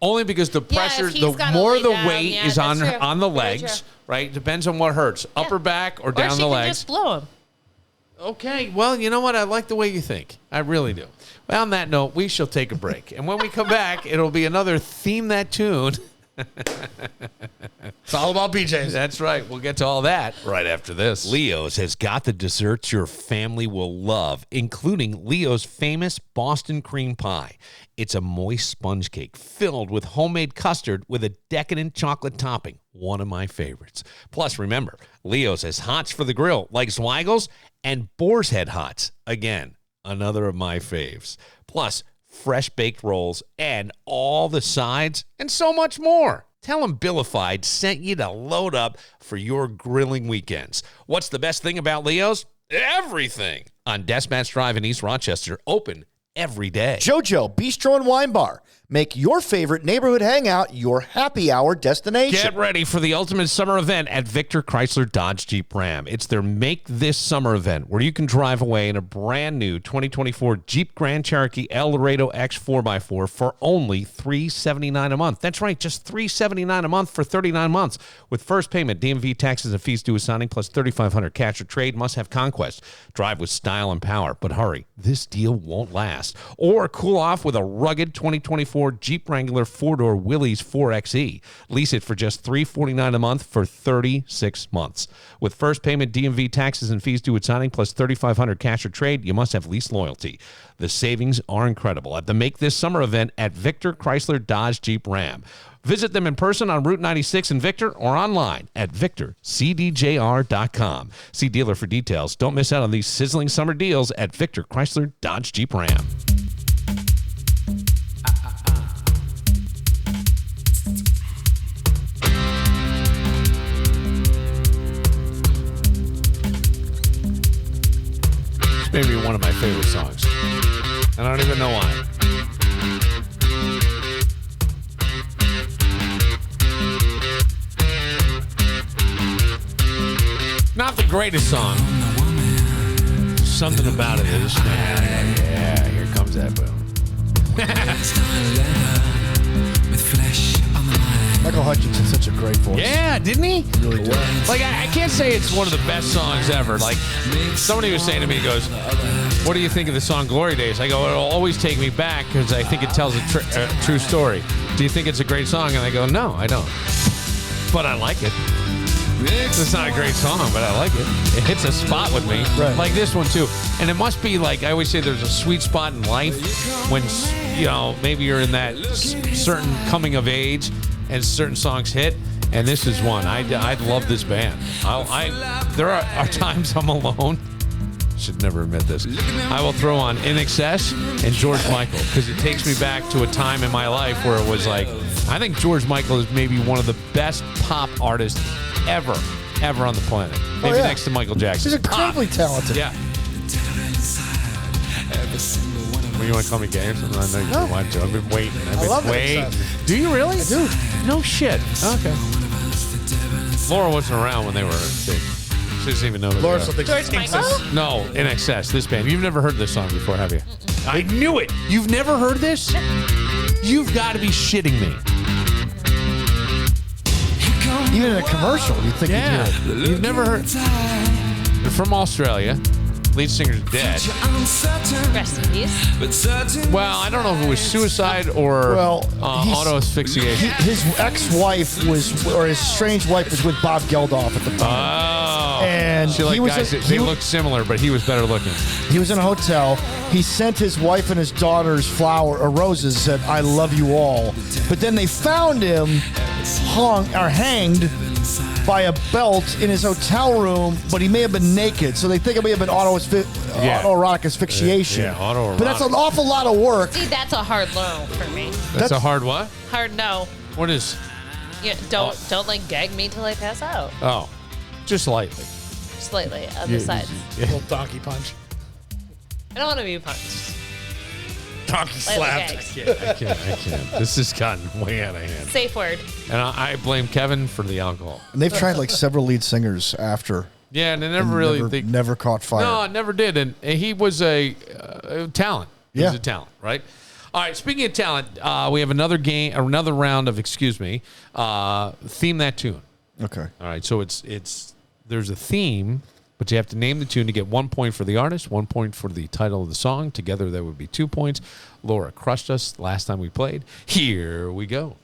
Only because the pressure, if he's the gotta more lay the down, weight yeah, is that's on true. the Very legs, true. right? Depends on what hurts. Upper back or down she the can legs. just blow him. Okay, well, you know what? I like the way you think. I really do. Well, on that note, we shall take a break. And when we come back, it'll be another Theme That Tune. It's all about BJ's. That's right. We'll get to all that right after this. Leo's has got the desserts your family will love, including Leo's famous Boston cream pie. It's a moist sponge cake filled with homemade custard with a decadent chocolate topping. One of my favorites. Plus, remember, Leo's has hots for the grill, like Zweigel's and Boar's Head hots. Again, another of my faves. Plus, fresh baked rolls and all the sides and so much more. Tell them Billified sent you to load up for your grilling weekends. What's the best thing about Leo's? Everything. On Desmatch Drive in East Rochester, open every day. JoJo Bistro and Wine Bar. Make your favorite neighborhood hangout your happy hour destination. Get ready for the ultimate summer event at Victor Chrysler Dodge Jeep Ram. It's their Make This Summer event where you can drive away in a brand new 2024 Jeep Grand Cherokee El Laredo X 4x4 for only $379 a month. That's right, just $379 a month for 39 months. With first payment, DMV taxes and fees due at signing, plus $3,500 cash or trade. Must have conquest. Drive with style and power. But hurry, this deal won't last. Or cool off with a rugged 2024 Jeep Wrangler 4-door Willys 4xe. Lease it for just $349 a month for 36 months. With first payment, DMV taxes and fees due at signing, plus $3,500 cash or trade. You must have lease loyalty. The savings are incredible at the Make This Summer event at Victor Chrysler Dodge Jeep Ram. Visit them in person on Route 96 in Victor or online at victorcdjr.com. See dealer for details. Don't miss out on these sizzling summer deals at Victor Chrysler Dodge Jeep Ram. It's maybe one of my favorite songs. I don't even know why. Not the greatest song. Something about it is. Yeah, here comes that boom. Michael Hutchinson's such a great voice. Yeah, didn't he? He really did. Like, I can't say it's one of the best songs ever. Like, somebody was saying to me, goes, what do you think of the song Glory Days? I go, it'll always take me back because I think it tells a true story. Do you think it's a great song? And I go, no, I don't. But I like it. It's not a great song, but I like it. It hits a spot with me. Right. Like this one, too. And it must be like, I always say there's a sweet spot in life when, you know, maybe you're in that certain coming of age and certain songs hit. And this is one. I love this band. There are times I'm alone. Should never admit this. I will throw on In Excess and George Michael because it takes me back to a time in my life where it was like, I think George Michael is maybe one of the best pop artists ever on the planet. Maybe next to Michael Jackson. He's incredibly talented. Yeah. Well, you want to call me gay or something? I know you don't want to. I've been waiting. I love it. Do you really? I do. No shit. Okay. Laura wasn't around when they were big. She doesn't even know that. Laura still thinks George Michael? No, In Excess. This band. You've never heard this song before, have you? I knew it. You've never heard this? You've got to be shitting me. Even in a commercial, you'd think you'd hear it. You've never heard. They're from Australia. Lead singer's dead. Rest in peace. Well, I don't know if it was suicide or auto asphyxiation. His ex-wife or his estranged wife was with Bob Geldof at the time. And See, like guys, they look similar, but he was better looking. He was in a hotel. He sent his wife and his daughters roses, said, "I love you all." But then they found him hanged by a belt in his hotel room, but he may have been naked. So they think it may have been autoerotic asphyxiation. Yeah, autoerotic. But that's an awful lot of work. See, that's a hard no for me. That's a hard what? Hard no. What is? Yeah, don't like gag me till I pass out. Oh, just lightly. Slightly on the side. Little donkey punch. I don't want to be punched. Donkey slap. I can't. This has gotten way out of hand. Safe word. And I blame Kevin for the alcohol. And they've tried like several lead singers after. Yeah, and they never caught fire. No, it never did. And he was a talent. He was a talent, right? All right, speaking of talent, we have another round of, theme that tune. Okay. All right, so there's a theme, but you have to name the tune to get 1 point for the artist, 1 point for the title of the song. Together, that would be 2 points. Laura crushed us last time we played. Here we go.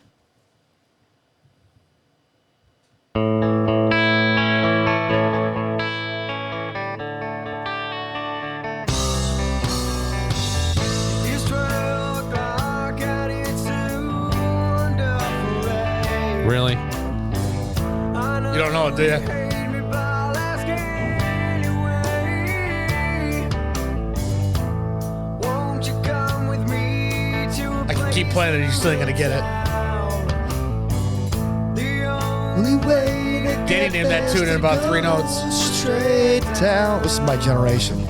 Really? You don't know it, do you? I can keep playing it, you're still ain't gonna get it. Danny named that tune in about 3 notes. Straight down. This is my generation.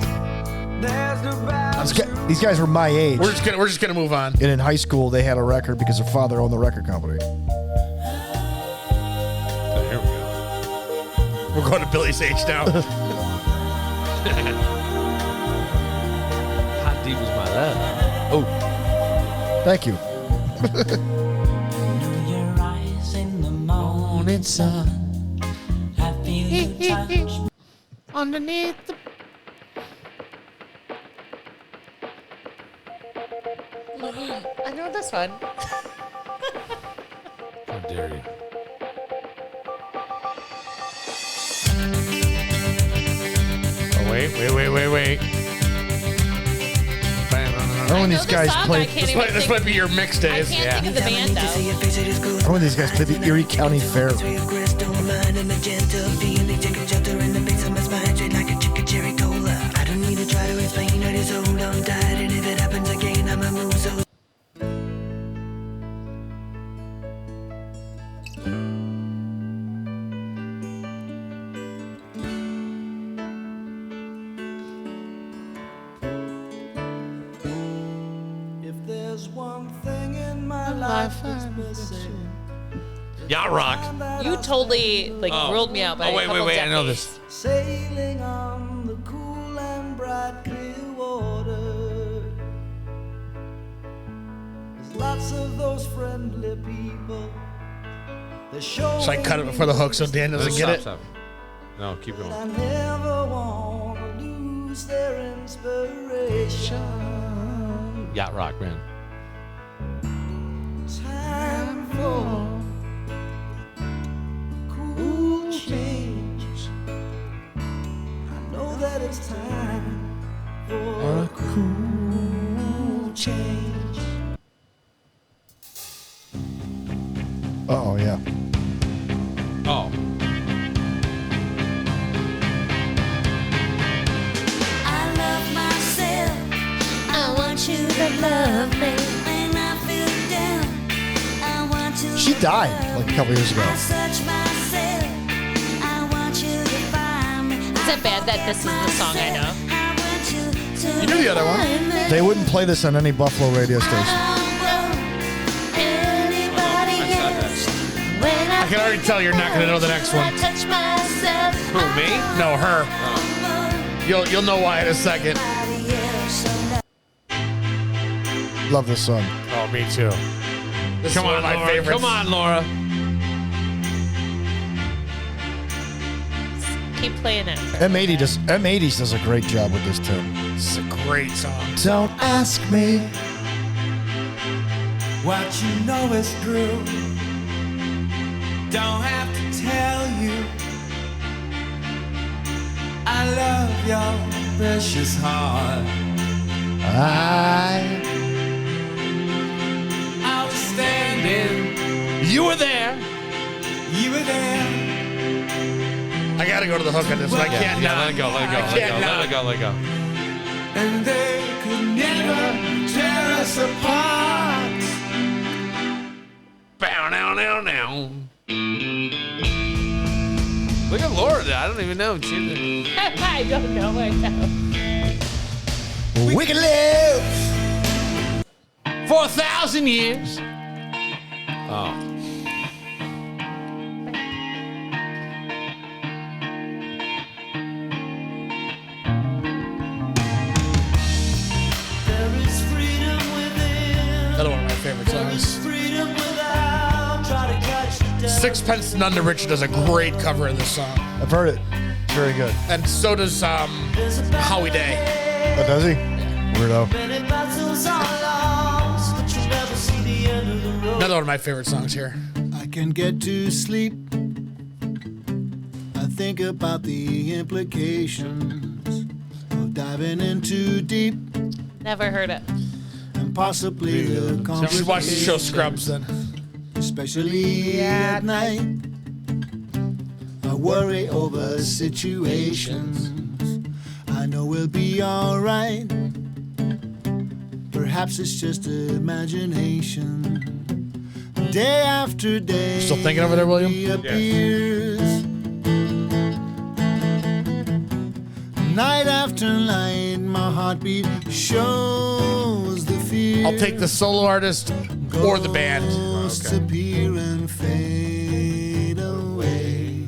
These guys were my age. We're just gonna move on. And in high school, they had a record because their father owned the record company. Oh, here we go. We're going to Billy's age now. How deep is my love? Oh, thank you. Your eyes in the morning sun. I feel your touch underneath the. I know this one. how dare you? Oh, wait. When these guys played, This might be your mix days. I can't think of the band though. when these guys played the Erie County Fair. I don't need to try to explain. I just hold on tight, and if it happens again, I'ma move so. If there's one thing in my life that's missing, Yacht Rock. You totally ruled me out by a couple Wait. I know decades. this. sailing on the cool and bright clear water. There's lots of those friendly people. They show Should I cut it before the hook so Dan doesn't get it? Stop. No, keep going. I never want to lose their inspiration. Yacht Rock, man. Time for cool change. I know that it's time for a cool change. Oh yeah. Oh. I love myself. I want you to love me. When I feel down, I want you. She died like a couple years ago. I search myself. I want you to find me. Is it bad that this is the song I know? I want you to. You knew the other one. They wouldn't play this on any Buffalo radio station. I can already tell you're not going to know the next one. Who, me? No, her. You'll know why in a second. Love this song. Oh, me too. This Come is one on, of my Laura. favorites. Come on, Laura. Keep playing it. M80s does a great job with this tune. This is a great song. Don't ask me. What you know is true. Don't have to tell you. I love your precious heart. I was standing. You were there. You were there. I got to go to the hook on this one. I can't Yeah, not. let it go. I can't not. Let it go. And they could never tear us apart. Bow, now. Look at Laura. I don't even know. I don't know right now. We can live for 1,000 years. Oh. There is freedom within. Another one of my favorite songs. Freedom without trying to catch the devil. Sixpence None to Riches does a great cover of this song. I've heard it. It's very good. And so does Howie Day. Oh, does he? Weirdo. Many battles are lost, but you never see the end of the road. Another one of my favorite songs here. I can get to sleep. I think about the implications of diving in too deep Never heard it. and possibly the You should watch the show Scrubs then. especially at night. I worry over situations. I know we'll be alright. Perhaps it's just imagination. Day after day. Still thinking over there, William? Reappears. Night after night, my heart heartbeat shows the fear. I'll take the solo artist or the band. Disappear and fade away.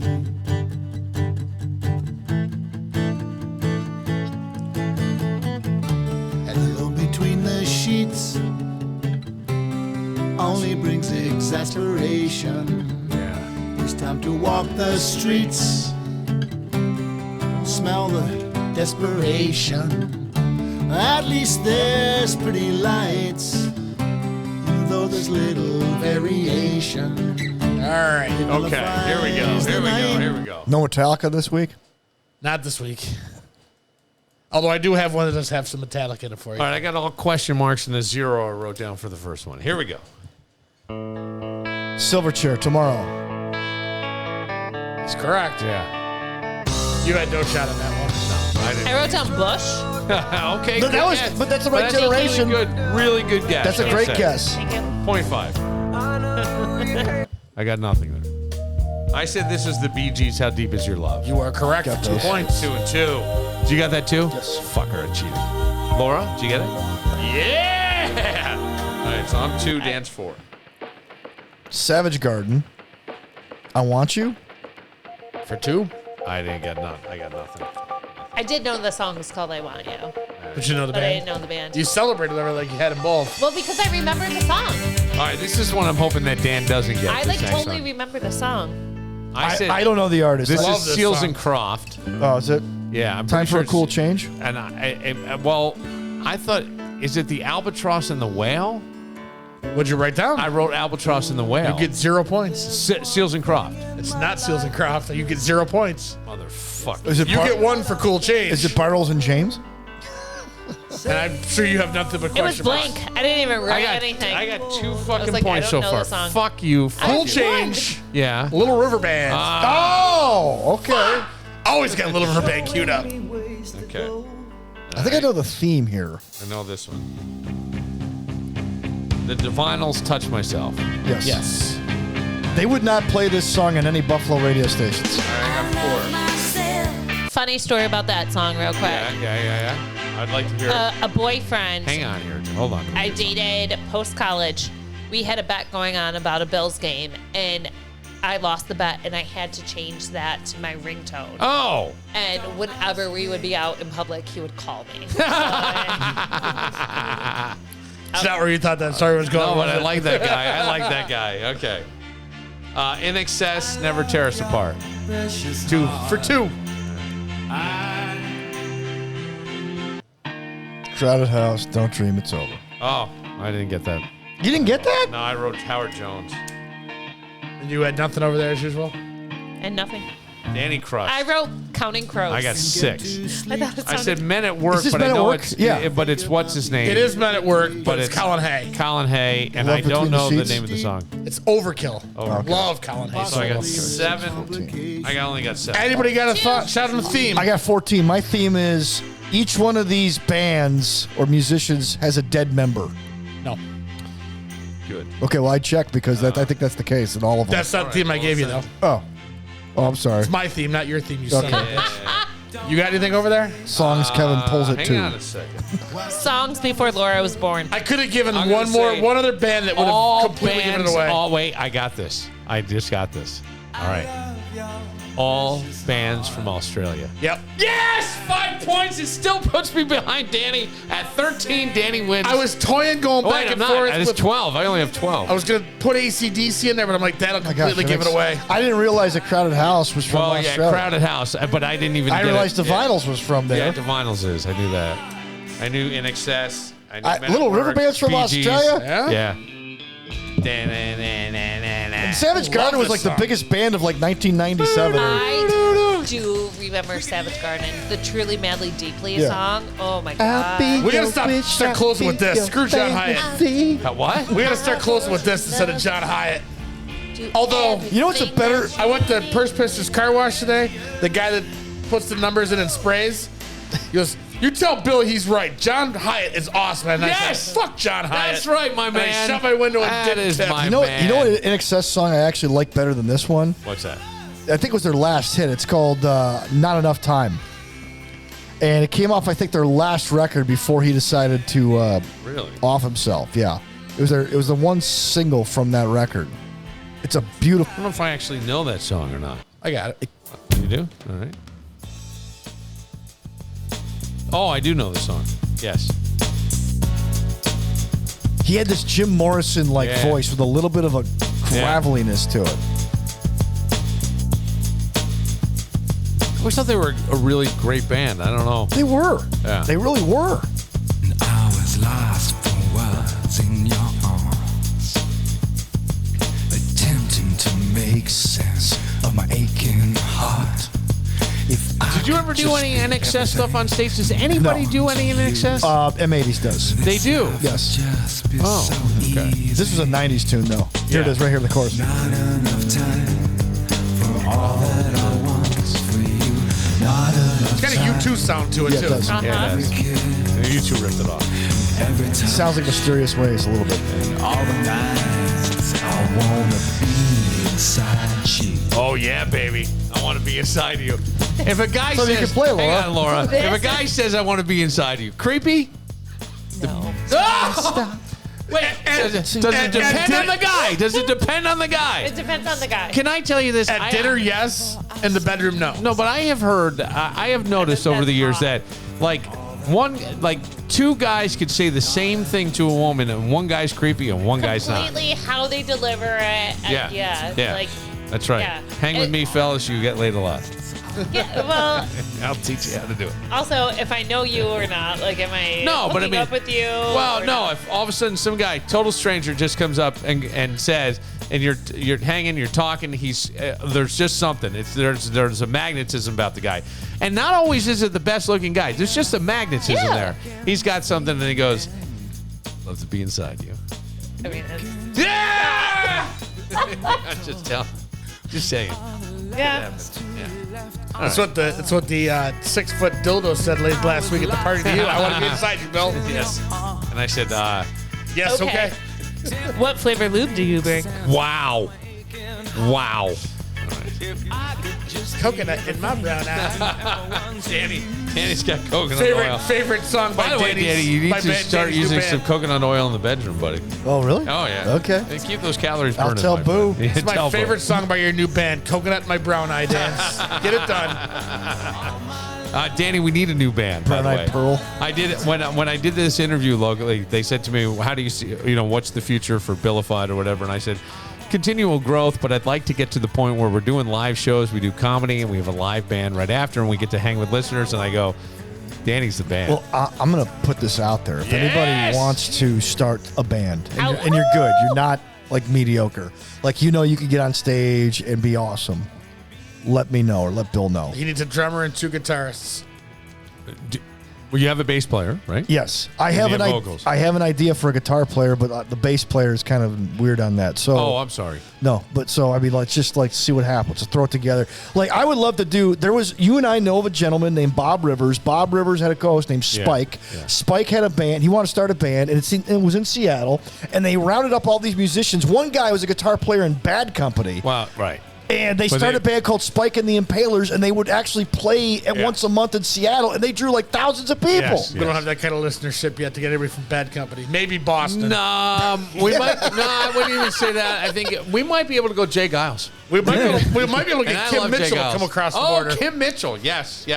And the low between the sheets only brings exasperation. It's time to walk the streets, smell the desperation. At least there's pretty lights, though there's little variation. All right. Okay, here we go. Here we go. No Metallica this week? Not this week. Although I do have one that does have some Metallica in it for you. All right, I got all question marks and a 0 I wrote down for the first one. Here we go. Silverchair tomorrow. That's correct. Yeah. You had no shot on that one. No, I didn't. I wrote down Bush. Okay, But good that was- guess. but that's the right That's a generation. Really good guess. That's a great guess. Thank you. 0.5. I got nothing there. I said this is the Bee Gees, How Deep Is Your Love? You are correct Got for 2 those. points. 2 and 2. Did you got that too? Yes. Fucker, I cheated. Laura, did you get it? Yeah! All right, so I'm 2, Dan's 4. Savage Garden. I Want You. For 2? I didn't get none. I got nothing. I did know the song was called I Want You, But you know the but I band. didn't know the band. You celebrated them like you had them both. Well, because I remember the song. All right, this is one I'm hoping that Dan doesn't get. I this like next totally one. remember the song. I said I don't know the artist. this love is this Seals song. and Croft. Oh, is it? Yeah, I'm Time pretty for a sure cool it's- change? And well, I thought, is it the Albatross and the Whale? What'd you write down? I wrote Albatross and the Whale. You get 0 points. Seals and Croft. It's not Seals and Croft. You get 0 points. Motherfucker. Is it You get 1 for cool change. Is it Bartles and James? And I'm sure you have nothing but It was question marks. blank. I didn't even write anything. I got 2 I was fucking like, I points don't so know far. the song. Fuck you. Fuck Cool you. change. Yeah. Little River Band. Oh, okay. Always got Little River Band queued up. Okay. I think I know the theme here. I know this one. The Divinals, Touch Myself. Yes. Yes. They would not play this song on any Buffalo radio stations. I got 4. Funny story about that song, real quick. Yeah. I'd like to hear it. A boyfriend Hang on here. Hold on. I dated post-college. We had a bet going on about a Bills game, and I lost the bet, and I had to change that to my ringtone. Oh. And whenever we would be out in public, he would call me. It's not where you thought that story was going. No, but was I it? like that guy. I like that guy. Okay. In Excess, Never Tear Us Apart. 2 for 2. Crowded House, Don't Dream It's Over. Oh, I didn't get that. You didn't get that? No, I wrote Howard Jones. And you had nothing over there as usual? And nothing. Danny Crush. I wrote Counting Crows. I got 6. I thought it I sounded- said Men at Work, Is this but Men I at know Work? it's Yeah. but it's what's his name? It is Men at Work, but it's it's Colin Hay. Colin Hay, and Love I don't Between the know the Sheets? name of the song. It's Overkill. Okay. Love Colin Hay. So I got solo. 7. I only got 7. Anybody got a thought? Shout on the theme. I got 14. My theme is each one of these bands or musicians has a dead member. No. Good. Okay, well, I checked because I think that's the case in all of them. That's not the theme I gave you, though. Oh, I'm sorry. It's my theme, not your theme, you son of a Okay. bitch. You got anything over there? Songs Kevin pulls it Hang to. on a second. Songs before Laura was born. I could have given I'm gonna say one other band that would All have completely given bands. it away. Oh wait, I got this. I just got this. All right. All bands from Australia. Yep. Yes, 5 points. It still puts me behind Danny at 13. Danny wins. I was toying going Oh, back wait, I'm and not. forth. It's with- 12. I only have 12. I was going to put AC/DC in there, but I'm like, that'll My gosh, completely give it away. I didn't realize that Crowded House was from Well, yeah, Australia. Crowded House, but I didn't even. I get realized it. the Vinyls was from there. Yeah, the Vinyls is. I knew that. I knew In Excess. I knew Men at Little River Work, Band's from Bee Gees. Australia? Yeah? And Savage Garden was this like song. the biggest band of like 1997. I do remember Savage Garden, the Truly Madly Deeply Yeah. song. Oh my god. We got to start closing with this. Screw John Hyatt. What? We got to start closing with this instead of John Hyatt. Do Although, You know what's a better? I went to Purse Pistons car wash today. The guy that puts the numbers in and sprays, he goes, "You tell Billy he's right. John Hyatt is awesome." And I Yes! said, "Fuck John Hyatt." That's right, my And I man. shut my window and That didn't is tip. my You know man. what? In Excess song I actually like better than this one. What's that? I think it was their last hit. It's called "Not Enough Time." And it came off, I think, their last record before he decided to Really? off himself. Yeah, it was the one single from that record. It's a beautiful. I don't know if I actually know that song or not. I got it. You do? All right. Oh, I do know the song. Yes. He had this Jim Morrison like voice with a little bit of a graveliness to it. I always thought they were a really great band. I don't know. They were. Yeah. They really were. I was lost for words in your arms, attempting to make sense of my aching heart. Did you ever do any NXS stuff on stage? Does anybody do any NXS? M80s does. They do? Yes. Oh, okay. This was a 90s tune, though. Here it is, right here in the chorus. Not enough time for all that I want for you. Not enough It's got a U2 sound to it, Yeah, it too. does. Yeah, it does. You two ripped it off. Every time. Sounds like Mysterious Ways a little bit. All the nights I wanna be inside you. Oh, yeah, baby. I want to be inside you. If a guy So says, you can play, Laura. hang on, Laura. If a guy says, I want to be inside you, creepy? No. Oh! Wait, does it depend on the guy? Does it depend on the guy? It depends on the guy. Can I tell you this? At dinner, yes. In the bedroom, no. No, but I have heard, I have noticed over the years that, two guys could say the same thing to a woman, and one guy's creepy and one guy's not. Completely how they deliver it. And Yeah. Like, That's right. yeah. Hang with me, fellas. You get laid a lot. yeah, well, I'll teach you how to do it. also, if I know you or not, like, am I No, but I hooking mean, up with you? well, or no. not? If all of a sudden some guy, total stranger, just comes up and says, and you're hanging, you're talking, he's there's just something. There's a magnetism about the guy, and not always is it the best looking guy. There's just a magnetism there. He's got something, and he goes, "Love to be inside you." I mean, it's, Yeah. Just saying. yeah. That's what the 6-foot dildo said last week at the party to you. I want to be inside you, Bill. Yes. And I said, Yes, okay. What flavor lube do you bring? wow. Coconut in my brown eye. Danny's got coconut oil. Favorite song by By the way, Danny, you need to start using some coconut oil in the bedroom, buddy. Oh, really? Oh, yeah. Okay. And keep those calories I'll burning. tell my Boo. friend. It's my Tell Boo. favorite song by your new band, Coconut in My Brown Eye Dance. Get it done. Danny, we need a new band. By the Brown way, Eyed Pearl. I did it when I did this interview locally. They said to me, "How do you see? What's the future for Billified or whatever?" And I said, "Continual growth, but I'd like to get to the point where we're doing live shows. We do comedy, and we have a live band right after, and we get to hang with listeners." And I go, "Danny's the band." Well, I'm going to put this out there. If anybody wants to start a band and you're good, you're not like mediocre, like you can get on stage and be awesome, let me know or let Bill know. He needs a drummer and 2 guitarists. Well, you have a bass player, right? Yes, I And have you an have vocals. I have an idea for a guitar player, but the bass player is kind of weird on that. So Oh, I'm sorry. no, but so I mean, let's just see what happens. Let's throw it together. Like I would love to do. You and I know of a gentleman named Bob Rivers. Bob Rivers had a co-host named Spike. Yeah. Spike had a band. He wanted to start a band, and it was in Seattle. And they rounded up all these musicians. One guy was a guitar player in Bad Company. Well, right. And they started a band called Spike and the Impalers, and they would actually play once a month in Seattle, and they drew like thousands of people. Yes. We don't have that kind of listenership yet to get everybody from Bad Company. Maybe Boston. No, we might. No, I wouldn't even say that. I think we might be able to go Jay Giles. We might be able to And get I Kim love Jay Mitchell to Giles. come across the Oh, border. Kim Mitchell. Yes.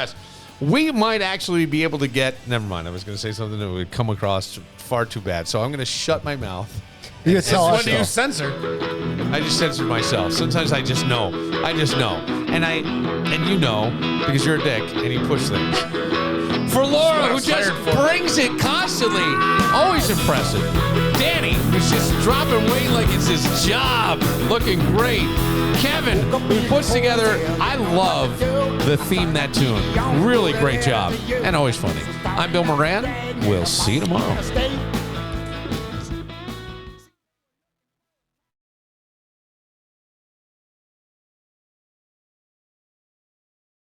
We might actually be able to get. Never mind. I was going to say something that would come across far too bad. So I'm going to shut my mouth. You can tell What us do you though. censor? I just censor myself. Sometimes I just know. And you know because you're a dick and you push things. For Laura, who just brings it constantly, always impressive. Danny, who's just dropping weight like it's his job, looking great. Kevin, who puts together, I love the theme, that tune. Really great job. And always funny. I'm Bill Moran. We'll see you tomorrow.